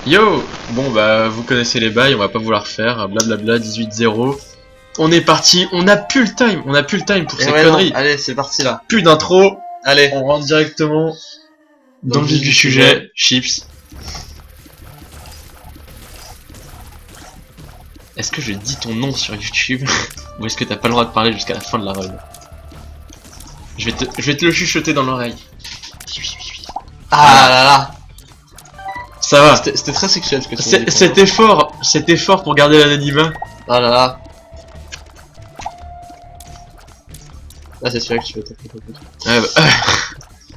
Yo! Bon bah vous connaissez les bails, on va pas vous la refaire, blablabla 18-0. On est parti, on a plus le time pour ces conneries. Non. Allez, c'est parti là. Plus d'intro, Allez, on rentre directement dans le vif du sujet. Chips. Est-ce que je dis ton nom sur YouTube ou est-ce que t'as pas le droit de parler jusqu'à la fin de la run? Je vais te le chuchoter dans l'oreille. Ah là là. Ça va. C'était très sexuel ce que tu as dit. C'était fort pour garder l'anonymat. Ah là là. Là c'est celui-là que tu veux taper.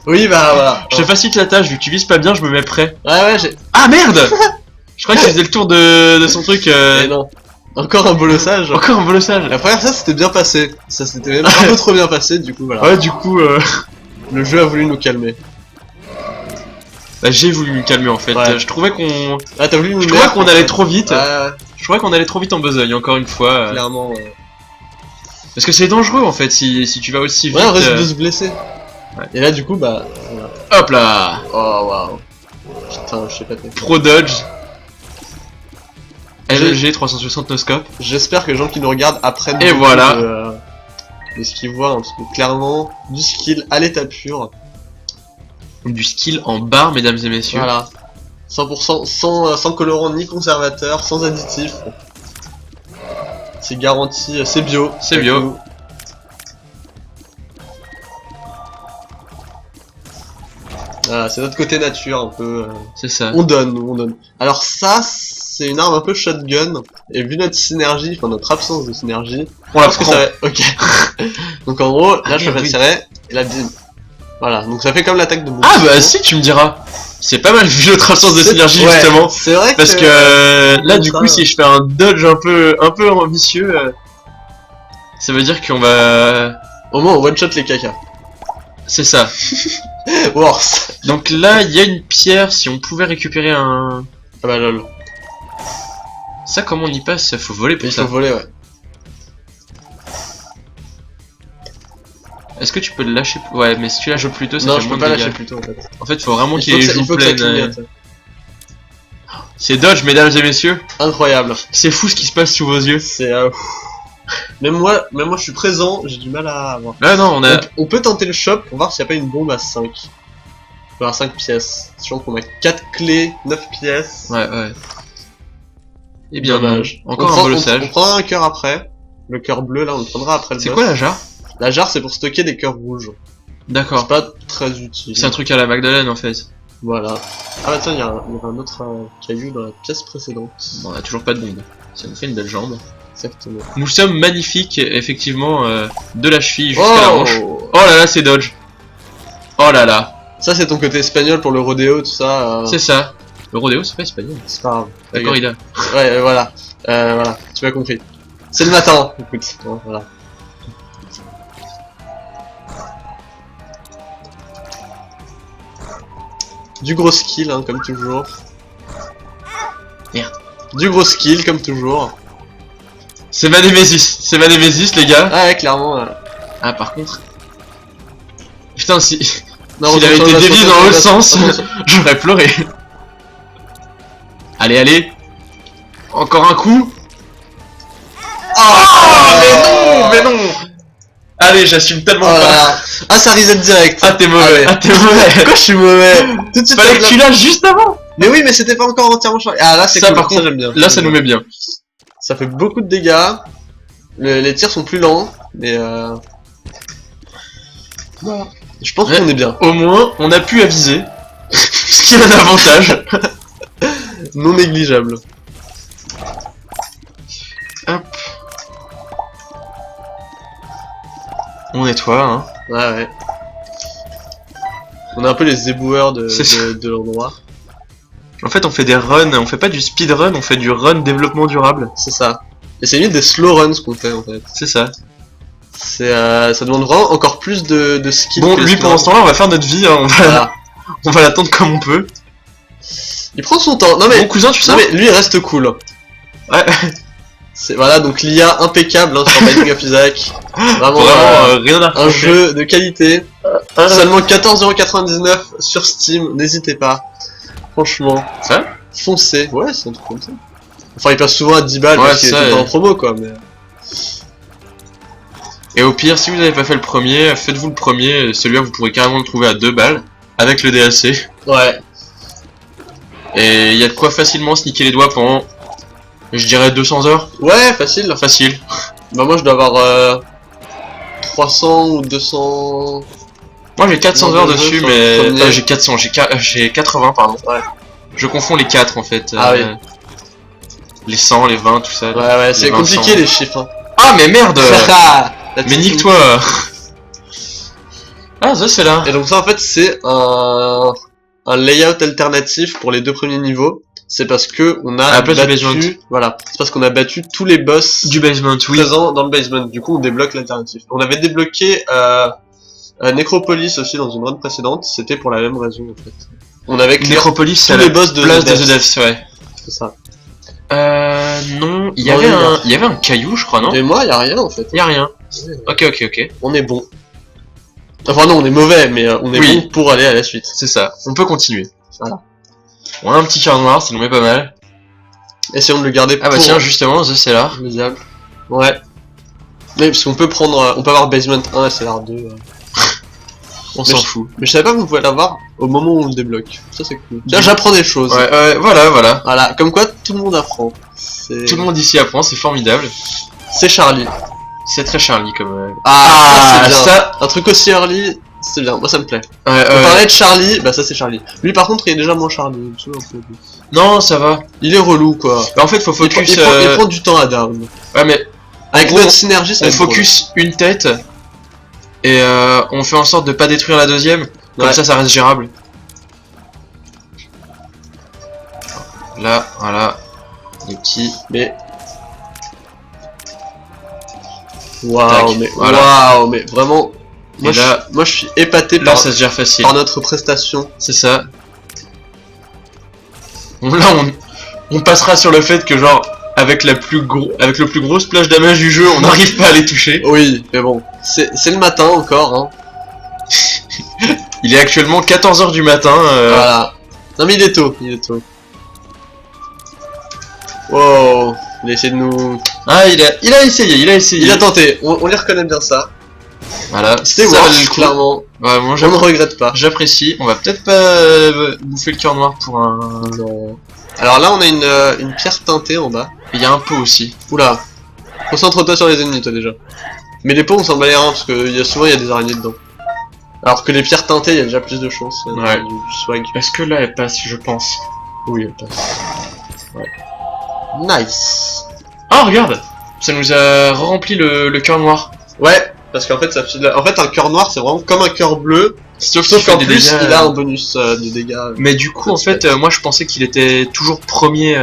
Oui bah voilà. Je te facilite la tâche, vu que tu vises pas bien, je me mets prêt. Ouais j'ai... Ah merde! Je crois qu'il faisait le tour de son truc. Mais non. Encore un bolossage. Encore un bolossage. La première fois c'était bien passé. Ça s'était même un peu trop bien passé du coup voilà. Ouais du coup Le jeu a voulu nous calmer. Bah, j'ai voulu me calmer en fait. Ouais. Je trouvais qu'on Ah t'as voulu nous Je trouvais qu'on allait trop vite. Ouais, Je trouvais qu'on allait trop vite en besogne encore une fois. clairement. Parce que c'est dangereux en fait si tu vas aussi vite. Ouais on risque de se blesser. Ouais. Et là du coup bah... Voilà. Hop là. Oh waouh. Putain je sais pas quoi. Pro dodge. LG 360 no scope. J'espère que les gens qui nous regardent apprennent Et beaucoup voilà. de ce qu'ils voient, hein, parce que clairement, du skill à l'état pur. Du skill en barre mesdames et messieurs. Voilà. 100% sans colorant ni conservateur, sans additif. C'est garanti, c'est bio. C'est bio. Voilà, c'est notre côté nature un peu. C'est ça. On donne. Alors ça, c'est une arme un peu shotgun. Et vu notre synergie, enfin notre absence de synergie, On la parce que prend. ça va... Ok. Donc en gros, là je oui. vais tirer, et là bim. Voilà, donc ça fait comme l'attaque de Ah bah si tu me diras. C'est pas mal vu notre absence de synergie Ouais, justement. c'est vrai Parce que là du coup si je fais un dodge un peu ambitieux, ça veut dire qu'on va... Au moins on one shot les caca. C'est ça. Worse. Donc là il y a une pierre, si on pouvait récupérer un... Ah bah lol. Ça comment on y passe? Faut voler pour Il ça. faut voler, ouais. Est-ce que tu peux le lâcher? Ouais mais si tu lâches plus tôt ça Non, fait je moins peux pas de lâcher dégâts. plus tôt en fait. En fait faut vraiment Il qu'il ait les faut joues que ça pleines. clignote. C'est dodge mesdames et messieurs. Incroyable. C'est fou ce qui se passe sous vos yeux. C'est même moi je suis présent, j'ai du mal à voir. Ah non on a... On peut tenter le shop pour voir s'il n'y a pas une bombe à 5. Enfin, à 5 pièces. Sachant qu'on a 4 clés, 9 pièces. Ouais. Et bien Dommage. encore On un prend- bolossage. On prendra un cœur après. Le cœur bleu là on le prendra après le C'est boss. quoi la jarre? La jarre c'est pour stocker des cœurs rouges. C'est D'accord. pas très utile. C'est un truc à la Magdalene en fait. Voilà. Ah bah tiens, il y avait un autre caillou dans la pièce précédente. Bon, on a toujours pas de bombe. Ça nous fait une belle jambe. Exactement. Nous sommes magnifiques, effectivement, de la cheville jusqu'à la hanche. Oh là là, c'est dodge. Oh là là. Ça c'est ton côté espagnol pour le rodéo, tout ça. C'est ça. Le rodéo, c'est pas espagnol. C'est pas grave. La corrida. Ouais, voilà. Voilà, tu m'as compris. C'est le matin, écoute. Bon, voilà. Du gros skill, hein, comme toujours. Merde. Du gros skill, comme toujours. C'est ma Némésis. C'est ma Némésis, les gars. Ah ouais, clairement. Ah, par contre. Putain, si. Non, S'il avait été dévié dans l'autre sens, attention. j'aurais pleuré. Allez. Encore un coup. Oh, mais non. Allez, j'assume tellement Oh là pas. là. Ah, ça reset direct. Ah, t'es mauvais. Allez. Ah, t'es mauvais. Pourquoi je suis mauvais? Tout de suite. Fallait avec que la- tu lâches juste avant. Mais oui, mais c'était pas encore entièrement chargé. Ah là, c'est Ça, cool. par contre, j'aime bien. Là, ça nous met bien. Ça fait beaucoup de dégâts. Les tirs sont plus lents, mais voilà. Je pense Ouais. qu'on est bien. Au moins, on a pu aviser. Ce qui est un avantage. Non négligeable. Hop. On nettoie, hein. Ouais. On est un peu les éboueurs C'est ça. de l'endroit. En fait, on fait des runs, on fait pas du speedrun, on fait du run développement durable. C'est ça. Et c'est limite des slow runs qu'on fait en fait. C'est ça. C'est ça demande vraiment encore plus de skill. Bon, que les lui, pendant ce slow temps-là, on va faire notre vie, hein. Voilà. On va l'attendre comme on peut. Il prend son temps. Non mais, Mon cousin, tu sais. non mais lui il reste cool. Ouais. C'est voilà donc l'IA impeccable hein, sur Binding of Isaac. Vraiment, Rien à un reprocher. jeu de qualité. Seulement 14,99€ sur Steam, n'hésitez pas. Franchement. Ça foncé. Ouais, c'est un truc comme ça. Enfin, il passe souvent à 10 balles Ouais, parce qu'il est ça, tout le temps ouais. en promo, quoi. Mais... Et au pire, si vous n'avez pas fait le premier, faites-vous le premier. Celui-là, vous pourrez carrément le trouver à 2 balles. Avec le DLC. Ouais. Et il y a de quoi facilement sniquer les doigts pendant, je dirais, 200 heures. Ouais, facile. Facile. Bah, moi, je dois avoir 300 ou 200... Moi j'ai 400 Non, heures le dessus, jeu sur mais... le premier. j'ai 400, j'ai 80, pardon. Ouais. Je confonds les 4 en fait. Ah oui. Les 100, les 20, tout ça. Ouais, c'est 20, compliqué 100. les chiffres. Hein. Ah mais merde. La Mais petite nique-toi. Ah, ça c'est là. Et donc ça en fait c'est un layout alternatif pour les 2 premiers niveaux. C'est parce que on a À la place du battu, basement. voilà, c'est parce qu'on a battu tous les boss Du basement, oui. présents dans le basement. Du coup on débloque l'alternatif. On avait débloqué Necropolis aussi dans une run précédente. C'était pour la même raison en fait. On avait clear Necropolis, c'est tous la les boss de place The de Devs. The Devs, ouais. C'est ça. Non, il y Non, avait il y a- il y avait un caillou, je crois, non? Et moi y a rien en fait. Il y a rien. Ok. On est bon. Enfin non on est mauvais mais on est Oui. bon pour aller à la suite. C'est ça. On peut continuer. Voilà. On a un petit cœur noir, ça nous met pas mal. Essayons de le garder Ah bah pour tiens, justement, The Cellar. le diable. Ouais. Mais parce qu'on peut prendre, on peut avoir Basement 1 et Cellar 2. On Mais s'en je- fout. Mais je savais pas que vous pouvez l'avoir au moment où on le débloque. Ça c'est cool. Déjà j'apprends des choses. Ouais, voilà. Voilà, comme quoi tout le monde apprend. C'est Tout le monde ici apprend, c'est formidable. c'est Charlie. C'est très Charlie comme... Ah, c'est bien. ça... Un truc aussi early, c'est bien. Moi ça me plaît. Ouais, On parlait de Charlie, bah ça c'est Charlie. Lui par contre il est déjà moins Charlie. Il me saoule un peu. Non, ça va. Il est relou quoi. Bah, en fait, faut Il prend, focus... il prend du temps à down. Ouais, mais Avec gros, notre synergie ça on va être drôle. focus une tête et on fait en sorte de pas détruire la deuxième. Comme Ouais. ça reste gérable. Là, voilà. Les petits... Mais waouh, Tac, mais voilà. waouh, mais vraiment. Moi, Et là- moi je suis épaté Là, par, ça se gère facile. par notre prestation. C'est ça. Bon, là, on passera sur le fait que, genre, avec le plus gros splash damage du jeu, on n'arrive pas à les toucher. Oui, mais bon, c'est le matin encore, hein. Il est actuellement 14h du matin. Voilà. Non mais il est tôt, il est tôt. Wow, il a essayé de nous... Ah, il a essayé. Il a tenté, on les reconnaît bien ça. Voilà, C'était ça valait worth, le coup. clairement. Ouais, moi, Je ne regrette pas. j'apprécie. On va peut-être pas bouffer le cœur noir pour un... Non. Alors là on a une pierre teintée en bas. Il y a un pot aussi. Oula. Concentre-toi sur les ennemis toi déjà. Mais les pots on s'en bat les reins parce que souvent il y a des araignées dedans. Alors que les pierres teintées il y a déjà plus de chance. Ouais. Du swag. Est-ce que là, elle passe, je pense? Oui, elle passe. Ouais. Nice. Ah, regarde! Ça nous a rempli le cœur noir. Ouais, parce qu'en fait ça file... En fait un cœur noir c'est vraiment comme un cœur bleu. Sauf Qu'en plus il a un bonus de dégâts. Mais du coup, en fait, moi je pensais qu'il était toujours premier.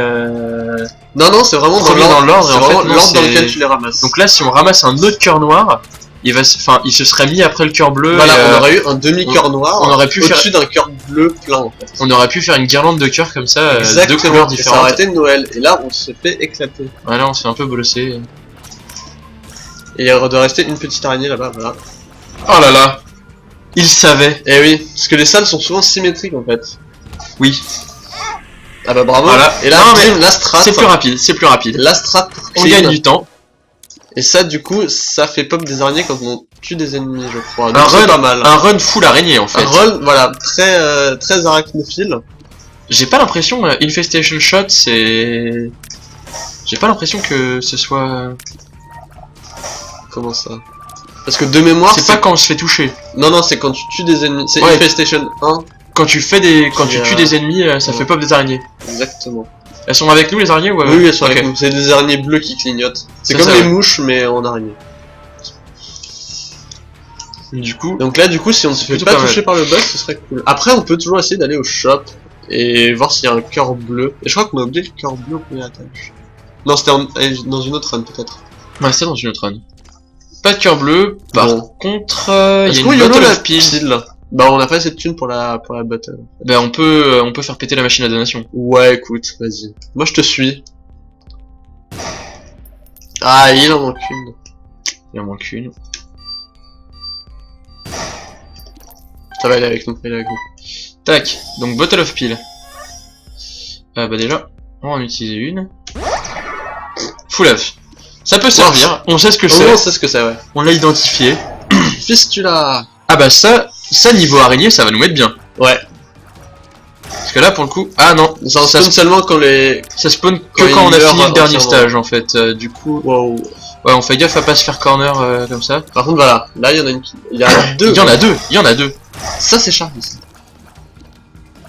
Non, c'est vraiment Premier dans l'ordre, C'est et en vraiment fait, non, l'ordre dans c'est- lequel tu les ramasses. Donc là, si on ramasse un autre cœur noir, il se serait mis après le cœur bleu. voilà, et, on aurait eu un demi-cœur noir on aurait pu faire- au-dessus d'un cœur bleu plein en fait. on aurait pu faire une guirlande de cœurs comme ça, deux Exactement, couleurs et ça aurait différentes. été Noël. Et là on se fait éclater. Voilà, on s'est un peu bossé. Et il doit rester une petite araignée là-bas, voilà. Oh là là, il savait. Et oui, parce que les salles sont souvent symétriques en fait. Oui, Ah bah bravo. Voilà. Et là, Non, mais bim, la strat. c'est plus rapide, c'est plus rapide. La strat pour On clean. gagne du temps. Et ça du coup, ça fait pop des araignées quand on tue des ennemis je crois. Donc Un c'est run, pas mal. un run full araignée en fait. Un roll, voilà, très arachnophile. J'ai pas l'impression, Infestation Shot, c'est... J'ai pas l'impression que ce soit... Comment ça? Parce que de mémoire, C'est pas quand on se fait toucher. Non, c'est quand tu tues des ennemis. C'est Ouais. Infestation 1. Quand tu tues des ennemis, ça Ouais. fait pop des araignées. Exactement. Elles sont avec nous les araignées ou Oui, elles sont ok. avec nous. C'est des araignées bleues qui clignotent. C'est C'est comme ça, les ouais. mouches, mais en araignée. Du coup, Donc là, du coup, si on ne se fait plutôt pas pas mal. toucher par le boss, ce serait cool. Après, on peut toujours essayer d'aller au shop et voir s'il y a un cœur bleu. Et je crois qu'on a oublié le cœur bleu au premier attache. Non, c'était dans une autre run peut-être. ouais, c'est dans une autre run. Pas de cœur bleu, par Bon. contre, il y Est-ce a qu'on une YOLO bottle la of pills. pile? Bah, on a pas assez de thunes pour la battle. Ben on peut faire péter la machine à donation. Ouais, écoute, vas-y. Moi, je te suis. Ah, il en manque une. Il en manque une. Ça va aller avec nous, il est avec nous. Tac, donc bottle of pill. Bah déjà, on va en utiliser une. Full œuf. Ça peut servir, on sait ce que c'est. On sait ce que c'est, ouais. On l'a identifié. Fistula. Ah bah ça niveau araignée, ça va nous mettre bien. Ouais. Parce que là pour le coup, ah non, Ça spawn seulement quand les... ça spawn que Quand quand on a il fini meurt le dernier entièrement. stage en fait. Du coup, Wow. ouais, on fait gaffe à pas se faire corner comme ça. Par contre, voilà. Là, il y en a une qui... Il y a deux. Il y en a deux. Ça, c'est Charlie. Ça.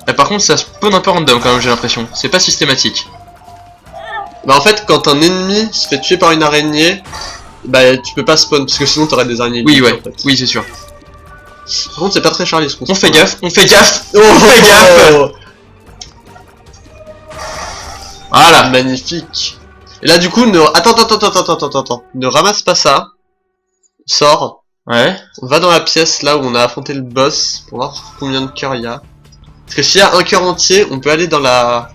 Et par contre, ça spawn un peu random quand même, j'ai l'impression. C'est pas systématique. Bah, en fait, quand un ennemi se fait tuer par une araignée, bah, tu peux pas spawn, parce que sinon, t'aurais des araignées. Oui, libres, ouais, en fait. oui, c'est sûr. Par contre, c'est pas très Charlie, ce qu'on On fait gaffe, on fait gaffe, Oh, on fait gaffe. Voilà. Magnifique. Et là, du coup, attends. Ne ramasse pas ça. Sors. Ouais. On va dans la pièce là où on a affronté le boss pour voir combien de cœurs il y a. Parce que s'il y a un cœur entier, on peut aller dans la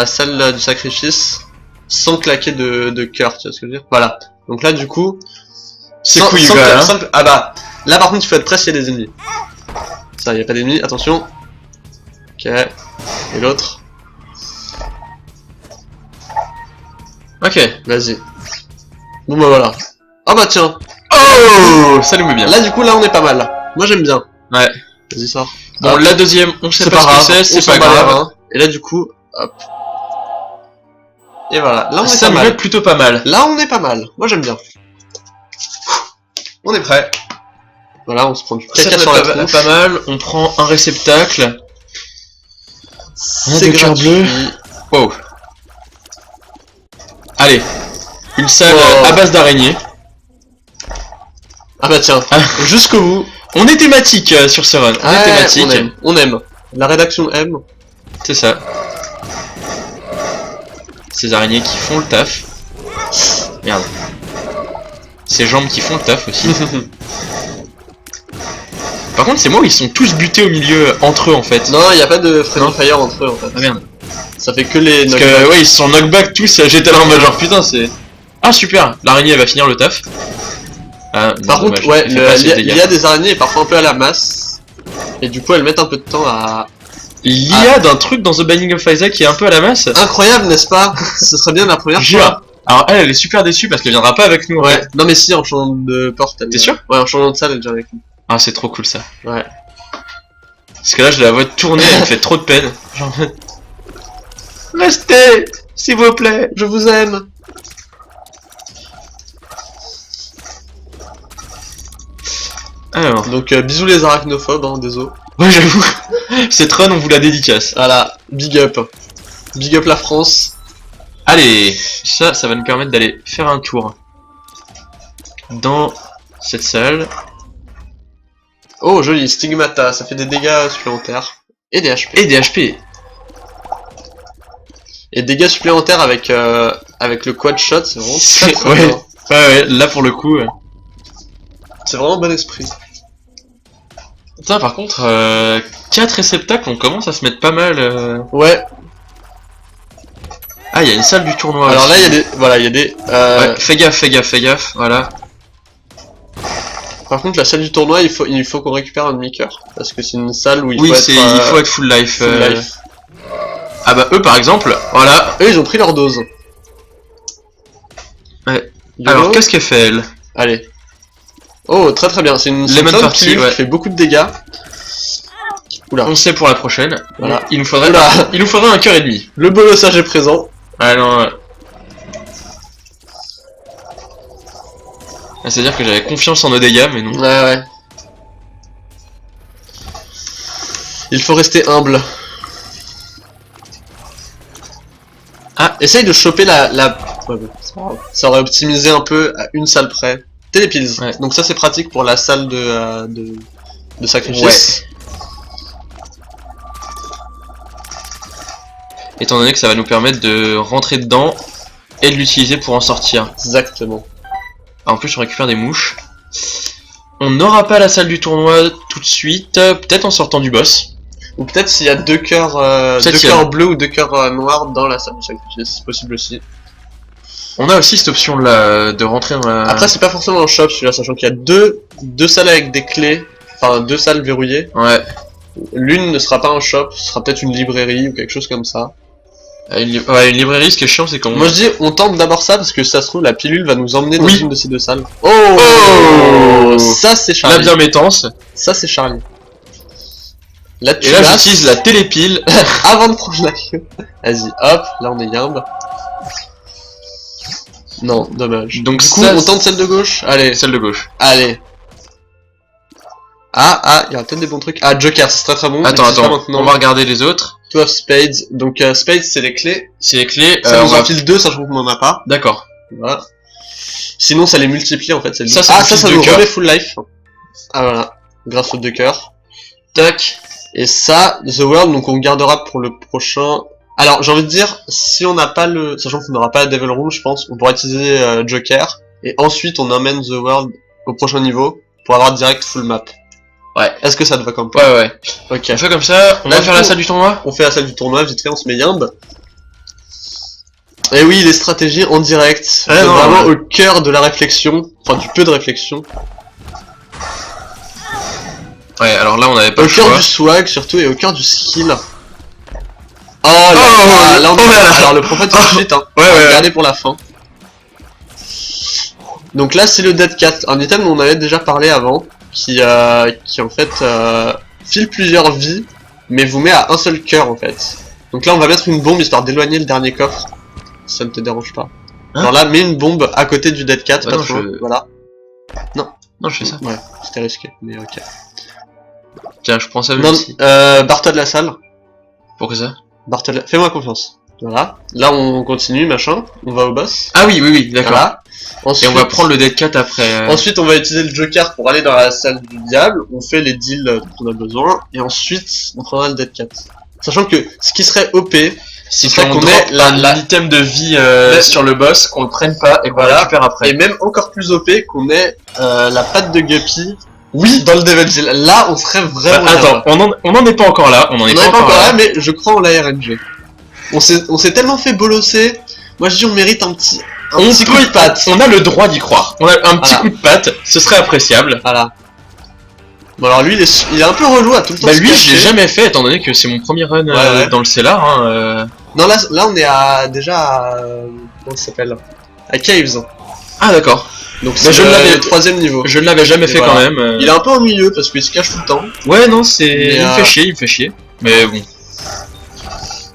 salle du sacrifice sans claquer de cœur, tu vois ce que je veux dire? Voilà. Donc là, du coup, C'est sans- couillu sans quand cœur, même, hein. sans- Ah bah, là par contre, il faut être prêt s'il y a des ennemis. Ça, il y a pas d'ennemis, attention. Ok. Et l'autre. Ok. Vas-y. Bon bah voilà. Ah bah tiens. Oh, ça nous met bien. Là du coup là on est pas mal. Moi j'aime bien. Ouais. Vas-y sors. Bon, Hop. la deuxième, on sait C'est pas pas ce que grave. c'est, on c'est s'en pas bat les grave. reins. Et là du coup, hop. Et voilà. Là on est Ça pas me mal. met plutôt pas mal. Là on est pas mal. Moi j'aime bien. On est prêt. Voilà, on se prend du Ça caca me sur la met tronche. pas mal. On prend un réceptacle. C'est deux cœurs gratuit. Wow. Allez. Une salle Wow. à base d'araignées. Ah bah tiens. Ah. Jusqu'au bout. On est thématique sur ce run. On est Ouais, thématique. on aime. On aime. La rédaction aime. C'est ça. Ces araignées qui font le taf. Merde. Ces jambes qui font le taf aussi. Par contre, c'est moi où ils sont tous butés au milieu entre eux en fait. Non, y a pas de friendly Non. fire entre eux en fait. Ah merde. Ça fait que les Parce knockbacks. que ouais, ils se sont knockback tous. J'étais là en mode genre putain, c'est. Ah super, l'araignée elle va finir le taf. Ah, Par non, contre, dommage, ouais, elle fait pas assez de il dégâts. y a des araignées parfois un peu à la masse. Et du coup, elles mettent un peu de temps à... L'IA d'un truc dans The Binding of Isaac qui est un peu à la masse. Incroyable, n'est-ce pas? Ce serait bien la première Jure. fois. Alors elle est super déçue parce qu'elle viendra pas avec nous. en Ouais. fait. Non mais si, en changeant de porte, elle... T'es sûr? Ouais, en changeant de salle, elle vient avec nous. Ah c'est trop cool ça. Ouais. Parce que là je la vois tourner, elle me fait trop de peine. Genre... Restez, s'il vous plaît. Je vous aime. Alors. Donc, bisous les arachnophobes, hein, désolé. Ouais j'avoue. Cette run on vous la dédicace. Voilà, big up. Big up la France. Allez, ça va nous permettre d'aller faire un tour dans cette salle. Oh, joli, stigmata, ça fait des dégâts supplémentaires. Et des HP. Et des HP. Et dégâts supplémentaires avec le quad shot, c'est vraiment très, très Ouais. bien. Ouais, là pour le coup. C'est vraiment bon esprit. Putain, par contre, 4 réceptacles, on commence à se mettre pas mal. Ouais. Ah, il y a une salle du tournoi. Alors aussi. là, il y a des... Voilà, il y a des... Ouais, fais gaffe, voilà. Par contre, la salle du tournoi, il faut qu'on récupère un demi-cœur. Parce que c'est une salle où il Oui, faut c'est, être... il faut être full life. full life. Ah bah eux par exemple, voilà. Eux, ils ont pris leur dose. Ouais. YOLO. Alors qu'est-ce qu'elle fait elle? Allez. Oh, très très bien. C'est une Lemon zone party, qui ouais. fait beaucoup de dégâts. Oula. On sait pour la prochaine. Voilà. Il nous faudrait, Oula. il nous faudrait un cœur et demi. Le bolossage est présent. Ah non. Ah, c'est-à-dire que j'avais confiance en nos dégâts, mais non. Ouais, ouais. Il faut rester humble. Ah. Essaye de choper la... Ouais, bon, c'est pas grave. Ça aurait optimisé un peu à une salle près. Télépills. Ouais. Donc ça c'est pratique pour la salle de sacrifice. Étant donné que ça va nous permettre de rentrer dedans et de l'utiliser pour en sortir. Exactement. En plus, on récupère des mouches. On n'aura pas la salle du tournoi tout de suite, peut-être en sortant du boss. Ou peut-être s'il y a deux cœurs bleus ou deux cœurs noirs dans la salle de sacrifice, c'est possible aussi. On a aussi cette option là de rentrer dans la... Après c'est pas forcément un shop celui-là, sachant qu'il y a deux salles avec des clés, enfin deux salles verrouillées. Ouais. L'une ne sera pas un shop, ce sera peut-être une librairie ou quelque chose comme ça. Ouais, une librairie, ce qui est chiant, c'est qu'on... Moi je dis, on tente d'abord ça parce que ça se trouve, la pilule va nous emmener dans Oui. une de ces deux salles. Oh, Ça c'est la Charlie. bienmettance. Ça c'est Charlie. Là tu Et là, lasses j'utilise la télépile. avant de prendre la queue. Vas-y, hop, là on est yimbe. Non, dommage. Donc Du coup, ça, on tente celle de gauche. Allez, celle de gauche. allez. Ah, il y a peut-être des bons trucs. Ah, Joker, c'est très très bon. Attends, Utilise ça attends, maintenant. on va regarder les autres. Two of Spades. Donc Spades c'est les clés. C'est les clés. Ça on nous va- en file deux, sachant qu'on en a pas. D'accord. Voilà. Sinon ça les multiplie en fait. Ça, Ah, ça ça nous nous cœur. remet full life. Ah voilà, grâce au 2 cœurs. Tac. Et ça, The World, donc on gardera pour le prochain. Alors j'ai envie de dire, si on n'a pas le, sachant qu'on n'aura pas la Devil Room, je pense, on pourra utiliser Joker. Et ensuite on amène The World au prochain niveau pour avoir direct full map. Ouais. Est-ce que ça te va comme plan? Ouais, ouais. Ok. On fait comme ça, on Là, va du faire la coup- salle du tournoi. On fait la salle du tournoi, vite fait, on se met yimbe. Et oui, les stratégies en direct. Ouais, C'est non, vraiment ouais. au cœur de la réflexion. Enfin, du peu de réflexion. Ouais, alors là, on avait pas Au le cœur choix. du swag, surtout, et au cœur du skill. Oh Oh, là, oh là là. alors le prends pas tout de suite, hein. Ouais, On va ouais, le ouais. garder pour la fin. Donc là, c'est le Dead Cat, un item dont on avait déjà parlé avant, qui en fait file plusieurs vies, mais vous met à un seul cœur en fait. Donc là, on va mettre une bombe histoire d'éloigner le dernier coffre, si ça ne te dérange pas. Hein Alors là, mets une bombe à côté du Dead Cat, Bah pas non, trop loin. je- Voilà. Non, je fais ça. Ouais, c'était risqué, mais ok. Tiens, je prends ça Non, aussi. barre-toi de la salle. Pourquoi ça? Barre-toi de la... Fais-moi confiance. Voilà. Là, on continue, machin. On va au boss. Ah oui, oui, oui, d'accord. Voilà. Et Ensuite, on va prendre le Dead Cat après. Ensuite, on va utiliser le Joker pour aller dans la salle du diable. On fait les deals dont on a besoin. Et ensuite, on prendra le Dead Cat. Sachant que ce qui serait OP, Si serait on qu'on drop ait un item de vie sur le boss, qu'on le prenne pas et qu'on Voilà. le récupère après. et même encore plus OP, qu'on ait la patte de Guppy. Oui, dans le Devil Deal. Là, on serait vraiment. Bah, attends, on en est pas encore là. On en on est n'en est pas pas encore là, là. mais je crois en la RNG. On s'est tellement fait bolosser. Moi, je dis, on mérite un petit coup de patte. On a le droit d'y croire. On a un petit Voilà. coup de patte, ce serait appréciable. Voilà. Bon, alors lui, il est un peu relou à tout le temps. Bah se lui, je cacher. l'ai jamais fait, étant donné que c'est mon premier run Ouais. dans le cellar. Non, là, on est déjà à. Comment ça s'appelle? À Caves. Ah d'accord. Donc, Bah, c'est je l'avais- le 3ème niveau. Je ne l'avais jamais Et fait voilà. quand même. Il est un peu ennuyeux parce qu'il se cache tout le temps. Ouais, non, c'est. Mais, Il me fait chier, il me fait chier. Mais bon.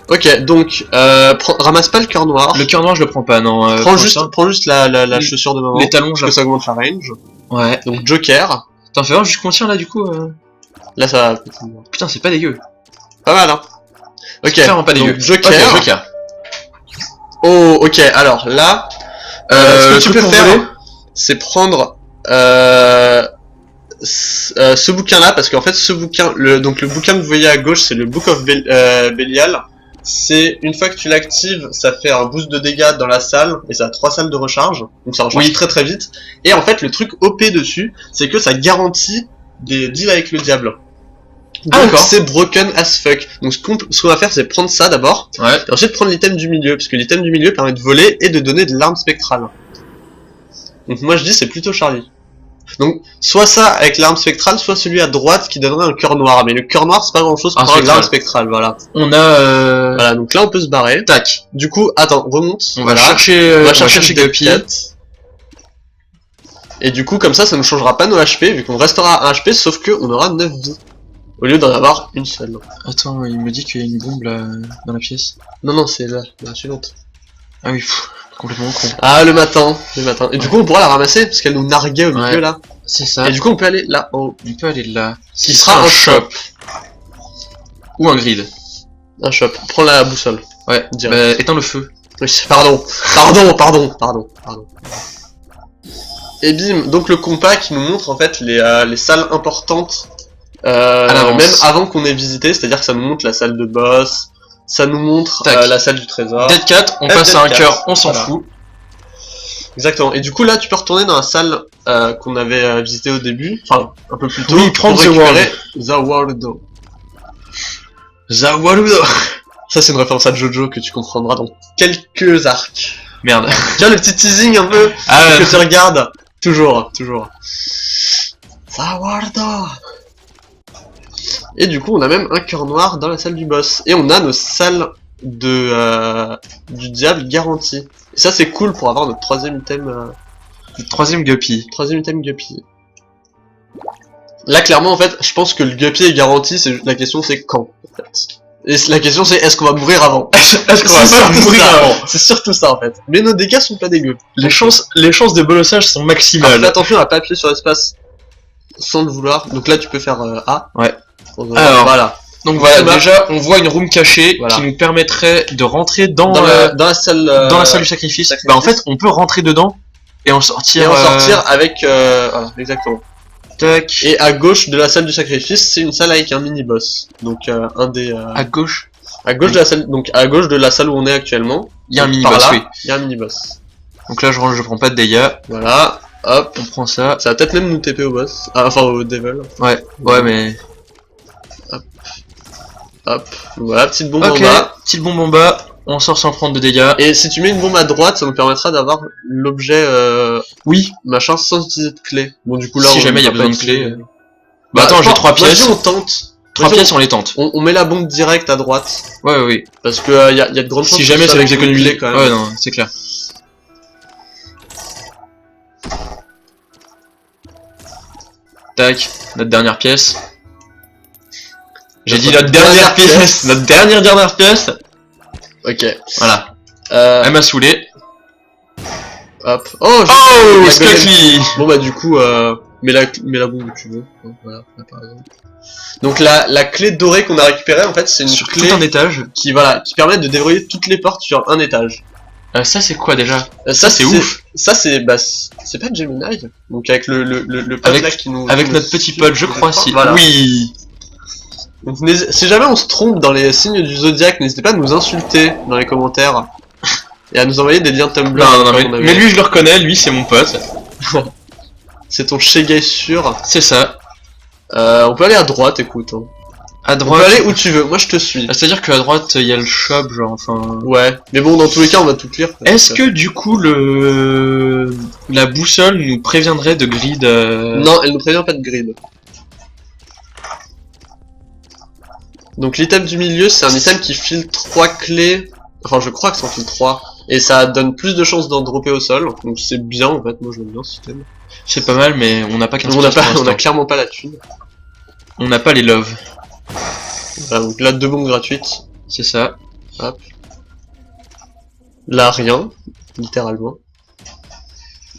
Ok, donc, ramasse pas le cœur noir. Le cœur noir, je le prends pas, non. Prends pour juste la Le- chaussure de maman. ça. Les talons, Parce je que ça augmente la range. Ouais. Donc, Joker. T'en fais voir jusqu'à combien là du coup Là, ça va. Putain, c'est pas dégueu. Pas mal, hein. Ok, C'est clairement pas dégueu. donc Joker. Ok, Joker. Oh, ok, alors là, ce que tu truc peux qu'on faire, voulait. c'est prendre ce bouquin-là, parce qu'en fait, ce bouquin, donc le bouquin que vous voyez à gauche, c'est le Book of Belial. C'est une fois que tu l'actives, ça fait un boost de dégâts dans la salle, et ça a 3 salles de recharge, donc ça recharge Oui. très très vite. Et en fait, le truc OP dessus, c'est que ça garantit des deals avec le diable. Ah, Donc d'accord. c'est broken as fuck. Donc ce qu'on va faire, c'est prendre ça d'abord, Ouais. et ensuite prendre l'item du milieu, parce que l'item du milieu permet de voler et de donner de l'arme spectrale. Donc moi je dis c'est plutôt Charlie. Donc soit ça avec l'arme spectrale, soit celui à droite qui donnerait un cœur noir. Mais le cœur noir c'est pas grand chose Ah, comparé à l'arme spectral. spectrale, voilà. On a. Voilà, donc là on peut se barrer. Tac. Du coup, attends, remonte. On Voilà. va chercher. On va on chercher le Guppy. Dead Cat. Et du coup comme ça ne changera pas nos HP, vu qu'on restera à 1 HP, sauf que on aura 9 vies. Au lieu d'en avoir une seule. Attends, il me dit qu'il y a une bombe là dans la pièce. Non, c'est là, la suivante. Ah oui, pff, complètement con. Ah, le matin. Et du coup, on pourra la ramasser, parce qu'elle nous narguait au milieu, Ouais. là. C'est ça. Et du coup, on peut aller là, en haut. On peut aller là. Qui sera un shop. Ou un grid. Un shop. Prends la boussole. Ouais. Direct. Bah, éteins le feu. Oui, pardon. Et bim, donc le compas qui nous montre, en fait, les salles importantes, l'avance. même avant qu'on ait visité, c'est-à-dire que ça nous montre la salle de boss, ça nous montre Tac. la salle du trésor. Dead Cat, on Dead passe à un Cat. cœur, on s'en Voilà. fout. Exactement. Et du coup là tu peux retourner dans la salle qu'on avait visité au début, enfin un peu plus tôt, Oui, prendre pour The récupérer The World. Zawaludo. Ça c'est une référence à Jojo que tu comprendras dans quelques arcs. Merde. Tu vois le petit teasing un peu Ah, que tu regardes. Toujours. The World. Et du coup on a même un cœur noir dans la salle du boss. Et on a nos salles du diable garanti. Et ça c'est cool pour avoir notre troisième item. Troisième guppy. Troisième item guppy. Là clairement en fait, je pense que le guppy est garanti. La question c'est quand en fait. Et la question c'est est-ce qu'on va mourir avant? Est-ce qu'on va pas mourir avant? C'est surtout ça en fait. Mais nos dégâts sont pas dégueux. Les chances de bolossage sont maximales. Alors, fais attention à pas appuyer sur l'espace sans le vouloir. Donc là tu peux faire A. Ouais. Alors voilà. Donc voilà, déjà on voit une room cachée qui nous permettrait de rentrer dans la salle du sacrifice. Bah en fait on peut rentrer dedans et en sortir. Avec voilà, exactement. Tac. Et à gauche de la salle du sacrifice, c'est une salle avec un mini boss. Donc un des à gauche de la salle, donc à gauche de la salle où on est actuellement, il y a un mini boss. Oui. Il y a un mini boss. Donc là je prends pas de dégâts. Voilà. Hop, on prend ça. Ça va peut-être même nous TP au boss. Ah, enfin au devil. Ouais, mais hop. Voilà, petite bombe en bas. Petite bombe en bas. On sort sans prendre de dégâts. Et si tu mets une bombe à droite, ça nous permettra d'avoir l'objet oui, machin sans utiliser de clé. Bon du coup là si jamais il y a besoin de clé. Bah attends, j'ai 3 pièces. On tente. 3 pièces on les tente. On met la bombe direct à droite. Ouais oui. Parce que y a de grandes chances. Si jamais c'est avec économies quand même. Ouais non, c'est clair. Tac, notre dernière pièce. J'ai dit notre dernière pièce. Notre dernière pièce. Ok. Voilà. Elle m'a saoulé. Hop. Oh, Scuffly. Bon bah du coup, mets la bombe où tu veux. Voilà, là, par exemple. Donc la clé dorée qu'on a récupérée en fait c'est une sur clé tout un étage qui permet de déverrouiller toutes les portes sur un étage. Ça c'est quoi déjà? Ça c'est ouf. Ça c'est c'est pas Gemini. Donc avec le pote là qui nous avec notre petit pote je crois si. Voilà. Oui. Donc si jamais on se trompe dans les signes du zodiaque, n'hésitez pas à nous insulter dans les commentaires et à nous envoyer des liens Tumblr. Non, mais lui je le reconnais, lui c'est mon pote. C'est ton Shegay sûr. C'est ça. On peut aller à droite, écoute. Hein. À droite. On peut aller où tu veux, moi je te suis. C'est-à-dire qu'à droite il y a le shop, genre enfin. Ouais, mais bon, dans tous les cas, on va tout clear. Est-ce que du coup la boussole nous préviendrait de grid Non, elle nous prévient pas de grid. Donc l'item du milieu, c'est un item qui file 3 clés. Enfin, je crois que ça en file 3. Et ça donne plus de chances d'en dropper au sol. Donc c'est bien en fait, moi je l'aime bien ce item. C'est pas mal, mais on n'a pas 15 on a clairement pas la thune. On n'a pas les loves. Voilà, donc là 2 bombes gratuites. C'est ça. Hop. Là rien, littéralement.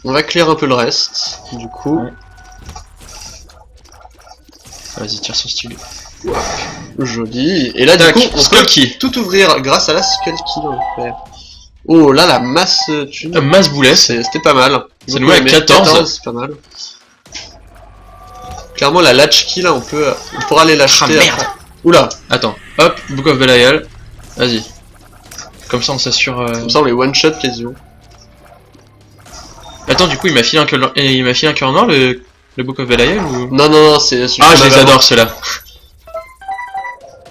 On va clear un peu le reste, du coup. Ouais. Vas-y, tire son stylo. Joli. Et là du coup, on peut tout ouvrir grâce à la Skull Key en fait. Oh là la masse thune. Masse boulet. C'était pas mal. C'est nous avec 14. C'est pas mal. Clairement la latch key là on pourra aller l'acheter. Ah merde. Oula. Attends. Hop, Book of Belial. Vas-y. Comme ça on s'assure. Comme ça on les one shot quasiment. Attends, du coup il m'a filé un cœur noir le Book of Belial ou... Non, c'est ah je les adore ceux-là.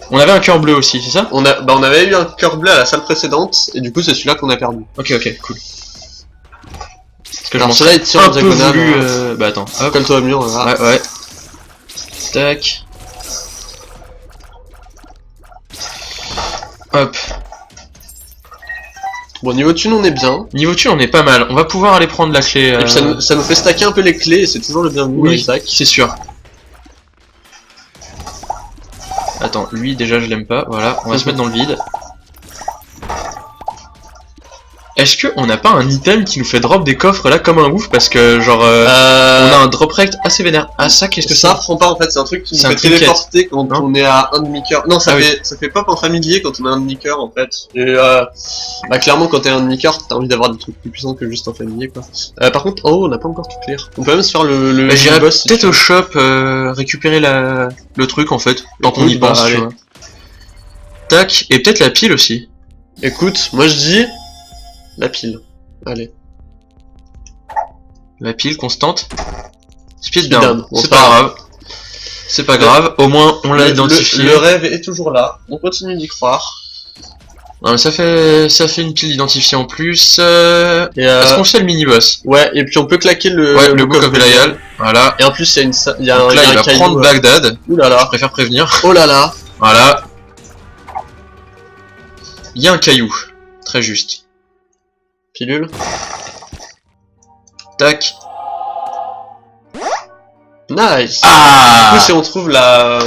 On avait un cœur bleu aussi, c'est ça? On avait eu un cœur bleu à la salle précédente, et du coup c'est celui-là qu'on a perdu. Ok, cool. Parce que celui-là il tire en diagonale. Bah attends, hop. Colle-toi au mur, là. Ouais. Tac. Hop. Bon, niveau thune on est bien. Niveau thune on est pas mal, on va pouvoir aller prendre la clé. Et puis ça nous fait stacker un peu les clés, et c'est toujours le bienvenu. Oui, c'est sûr. Attends, lui déjà je l'aime pas, voilà, on va se mettre dans le vide. Est-ce que on n'a pas un item qui nous fait drop des coffres là comme un ouf parce que genre on a un drop rate assez vénère. Ah ça qu'est-ce que ça prend pas en fait, c'est un truc qui nous fait téléporter quand on est à un demi-cœur. Non ça fait pop en familier quand on a un demi-cœur en fait. Et bah clairement quand t'es un demi-cœur t'as envie d'avoir des trucs plus puissants que juste en familier quoi. Par contre on n'a pas encore tout clear. On peut même se faire le j'irai boss peut-être au shop récupérer le truc en fait tant qu'on y pense. Tu vois. Tac, et peut-être la pile aussi. Écoute, moi je dis la pile. Allez. La pile constante. Speed down. Bon, c'est pas grave. C'est pas grave. Au moins on l'a identifié. Le rêve est toujours là. On continue d'y croire. Non, ça fait une pile identifiée en plus. Est-ce qu'on fait le mini boss? Ouais. Et puis on peut claquer le Book of Belial. Voilà. Et en plus il y a donc là il va prendre Bagdad. Ouh là là. Je préfère prévenir. Oh là là. Voilà. Il y a un caillou. Très juste. Pilule. Tac. Nice. Ah. Du coup, si on trouve la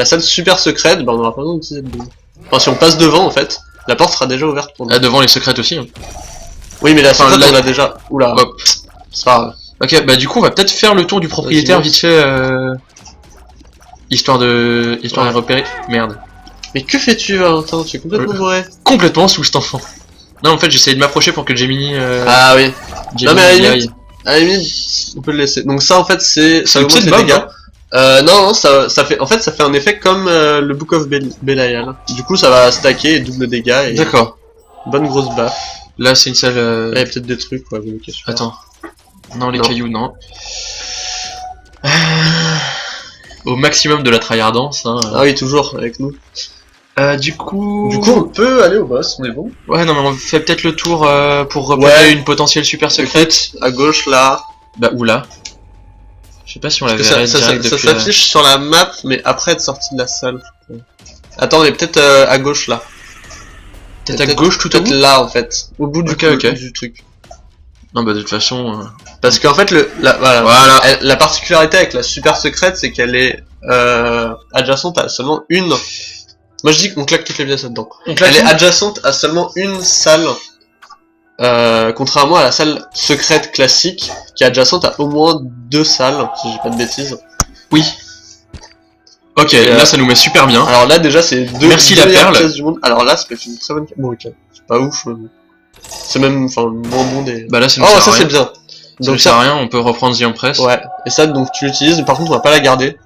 salle super secrète, bah on aura pas besoin d'utiliser le boule. Enfin, si on passe devant, en fait, la porte sera déjà ouverte pour nous. Là devant les secrètes aussi. Hein. Oui, mais la secrète, là- on l'a déjà. Oula. Hop. C'est pas grave. Ok, bah du coup on va peut-être faire le tour du propriétaire Vas-y, vite fait. Histoire de repérer. Merde. Mais que fais-tu, Valentin? Tu es complètement bourré. Complètement sous cet enfant. Non en fait j'essayais de m'approcher pour que Gemini. Ah oui. Gemini Non, mais à la y limite, aille. À la limite, on peut le laisser. Donc ça, en fait, ça une augmente petite les bombe, dégâts. Non, ça fait, en fait, ça fait un effet comme le Book of Belial. Du coup, ça va stacker et double dégâts et D'accord. bonne grosse baffe. Là c'est une salle. Là, il y a peut-être des trucs, quoi. Ok, super. Attends. Non les Non. cailloux non. Au maximum de la tryhardance. Hein. Ah oui, toujours avec nous. Du coup. on peut aller au boss, on est bon. Ouais non mais on fait peut-être le tour pour repérer Ouais. une potentielle super secrète. À gauche, là. Bah ou là. Je sais pas si on la Parce que verrait ça direct depuis la- s'affiche sur la map, mais après être sorti de la salle. Attends, on est peut-être à gauche, là. Peut-être à gauche tout au Peut-être bout. là, en fait. Au bout Ok, ok. du truc. Non bah de toute façon. Parce qu'en fait, voilà. Voilà. La particularité avec la super secrète, c'est qu'elle est adjacente à seulement une. Moi je dis qu'on claque toutes les pièces là-dedans. Elle est adjacente à seulement une salle. Contrairement à la salle secrète classique, qui est adjacente à au moins 2 salles, si j'ai pas de bêtises. Oui. Ok, Et, là ça nous met super bien. Alors là déjà c'est Merci, deux la meilleures perle. pièces du monde. Alors là ça peut être une très bonne pièce. Bon ok, c'est pas ouf. C'est même, enfin, moins bon des. Bah là ça nous Oh sert ça à c'est rien. bien. Ça nous Donc sert à ça, rien, on peut reprendre The Empress. ouais. Et ça donc tu l'utilises, par contre on va pas la garder.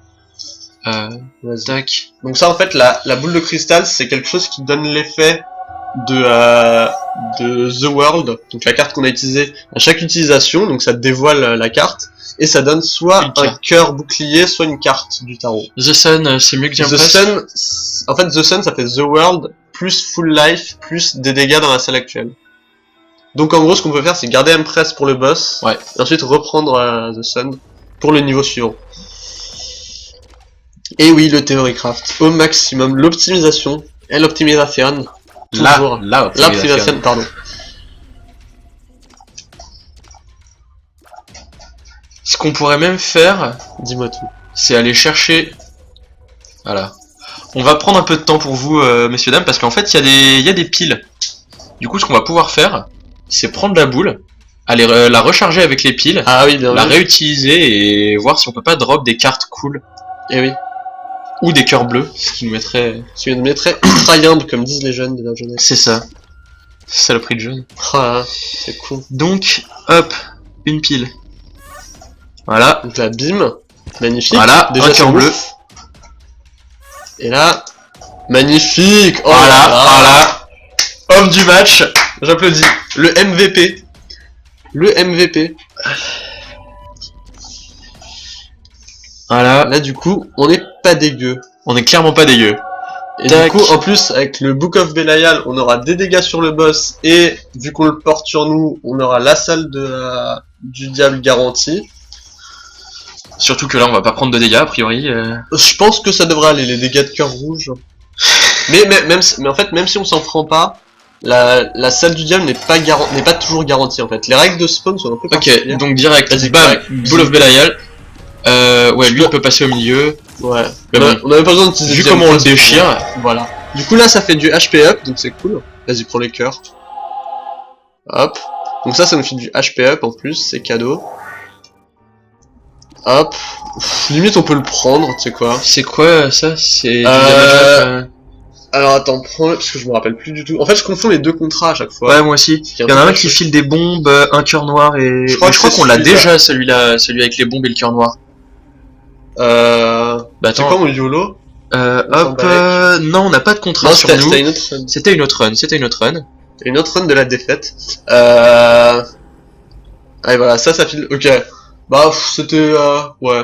Vas-y. Tac. Donc ça en fait la boule de cristal c'est quelque chose qui donne l'effet de The World, donc la carte qu'on a utilisée à chaque utilisation, donc ça dévoile la carte et ça donne soit Une un carte. cœur bouclier, soit une carte du tarot. The Sun c'est mieux que The The Empress. Sun, en fait The Sun ça fait The World plus Full Life plus des dégâts dans la salle actuelle. Donc en gros ce qu'on peut faire c'est garder Empress pour le boss, Ouais. et ensuite reprendre The Sun pour le niveau suivant. Et oui, le Theorycraft, au maximum, l'optimisation et l'optimisation. Toujours. L'optimisation, pardon. Ce qu'on pourrait même faire, Dis-moi tout. c'est aller chercher. Voilà. On va prendre un peu de temps pour vous, messieurs dames, parce qu'en fait il y a des piles. Du coup ce qu'on va pouvoir faire, c'est prendre la boule, aller la recharger avec les piles, Ah oui, bien la vu. réutiliser et voir si on peut pas drop des cartes cool. Et oui. Ou des cœurs bleus, ce qui nous mettrait... Tu me mettrais ultra yimbe, comme disent les jeunes de la jeunesse. C'est ça. C'est ça le prix de jeune. Ah, c'est cool. Donc, hop, une pile. Voilà. Donc la bim, magnifique. Voilà, déjà un c'est cœur ouf. bleu. Et là, magnifique. Oh Voilà, là là. voilà. Homme du match. J'applaudis. Le MVP. Le MVP. Voilà. Là du coup, on n'est pas dégueu. On est clairement pas dégueu. Et Tac. du coup, en plus, avec le Book of Belial, on aura des dégâts sur le boss, et vu qu'on le porte sur nous, on aura la salle du diable garantie. Surtout que là, on va pas prendre de dégâts, a priori. Je pense que ça devrait aller, les dégâts de cœur rouge. Mais en fait, même si on s'en prend pas, la salle du diable n'est pas toujours garantie en fait. Les règles de spawn sont un peu Ok, particulières. donc direct. Vas-y, Bam, direct. Bull of Belial. Ouais, Je lui, peux- il peut passer au milieu. Ouais. Mais bon, On avait pas besoin d'utiliser vu le comment on le diable déchire, Voilà. Du coup là, ça fait du HP up, donc c'est cool. Vas-y, prends les cœurs. Hop. Donc ça nous fait du HP up en plus, c'est cadeau. Hop. Limite, on peut le prendre, tu sais quoi. c'est quoi ça? C'est du Euh, damage up, Alors attends, prends-le, parce que je me rappelle plus du tout. En fait, je confonds les deux contrats à chaque fois. Ouais, moi aussi. qui est Il y en a un peu qui fâcheux. file des bombes, un cœur noir et. Je crois Mais que je crois c'est qu'on l'a celui-là. déjà celui-là, celui avec les bombes et le cœur noir. Bah Bah c'est attends. quoi mon YOLO? Hop, non, on n'a pas de contrat Non, sur c'était nous. une autre run. C'était une autre run, c'était une autre run. Une autre run de la défaite. Allez voilà, ça file. Ok. Bah c'était ouais.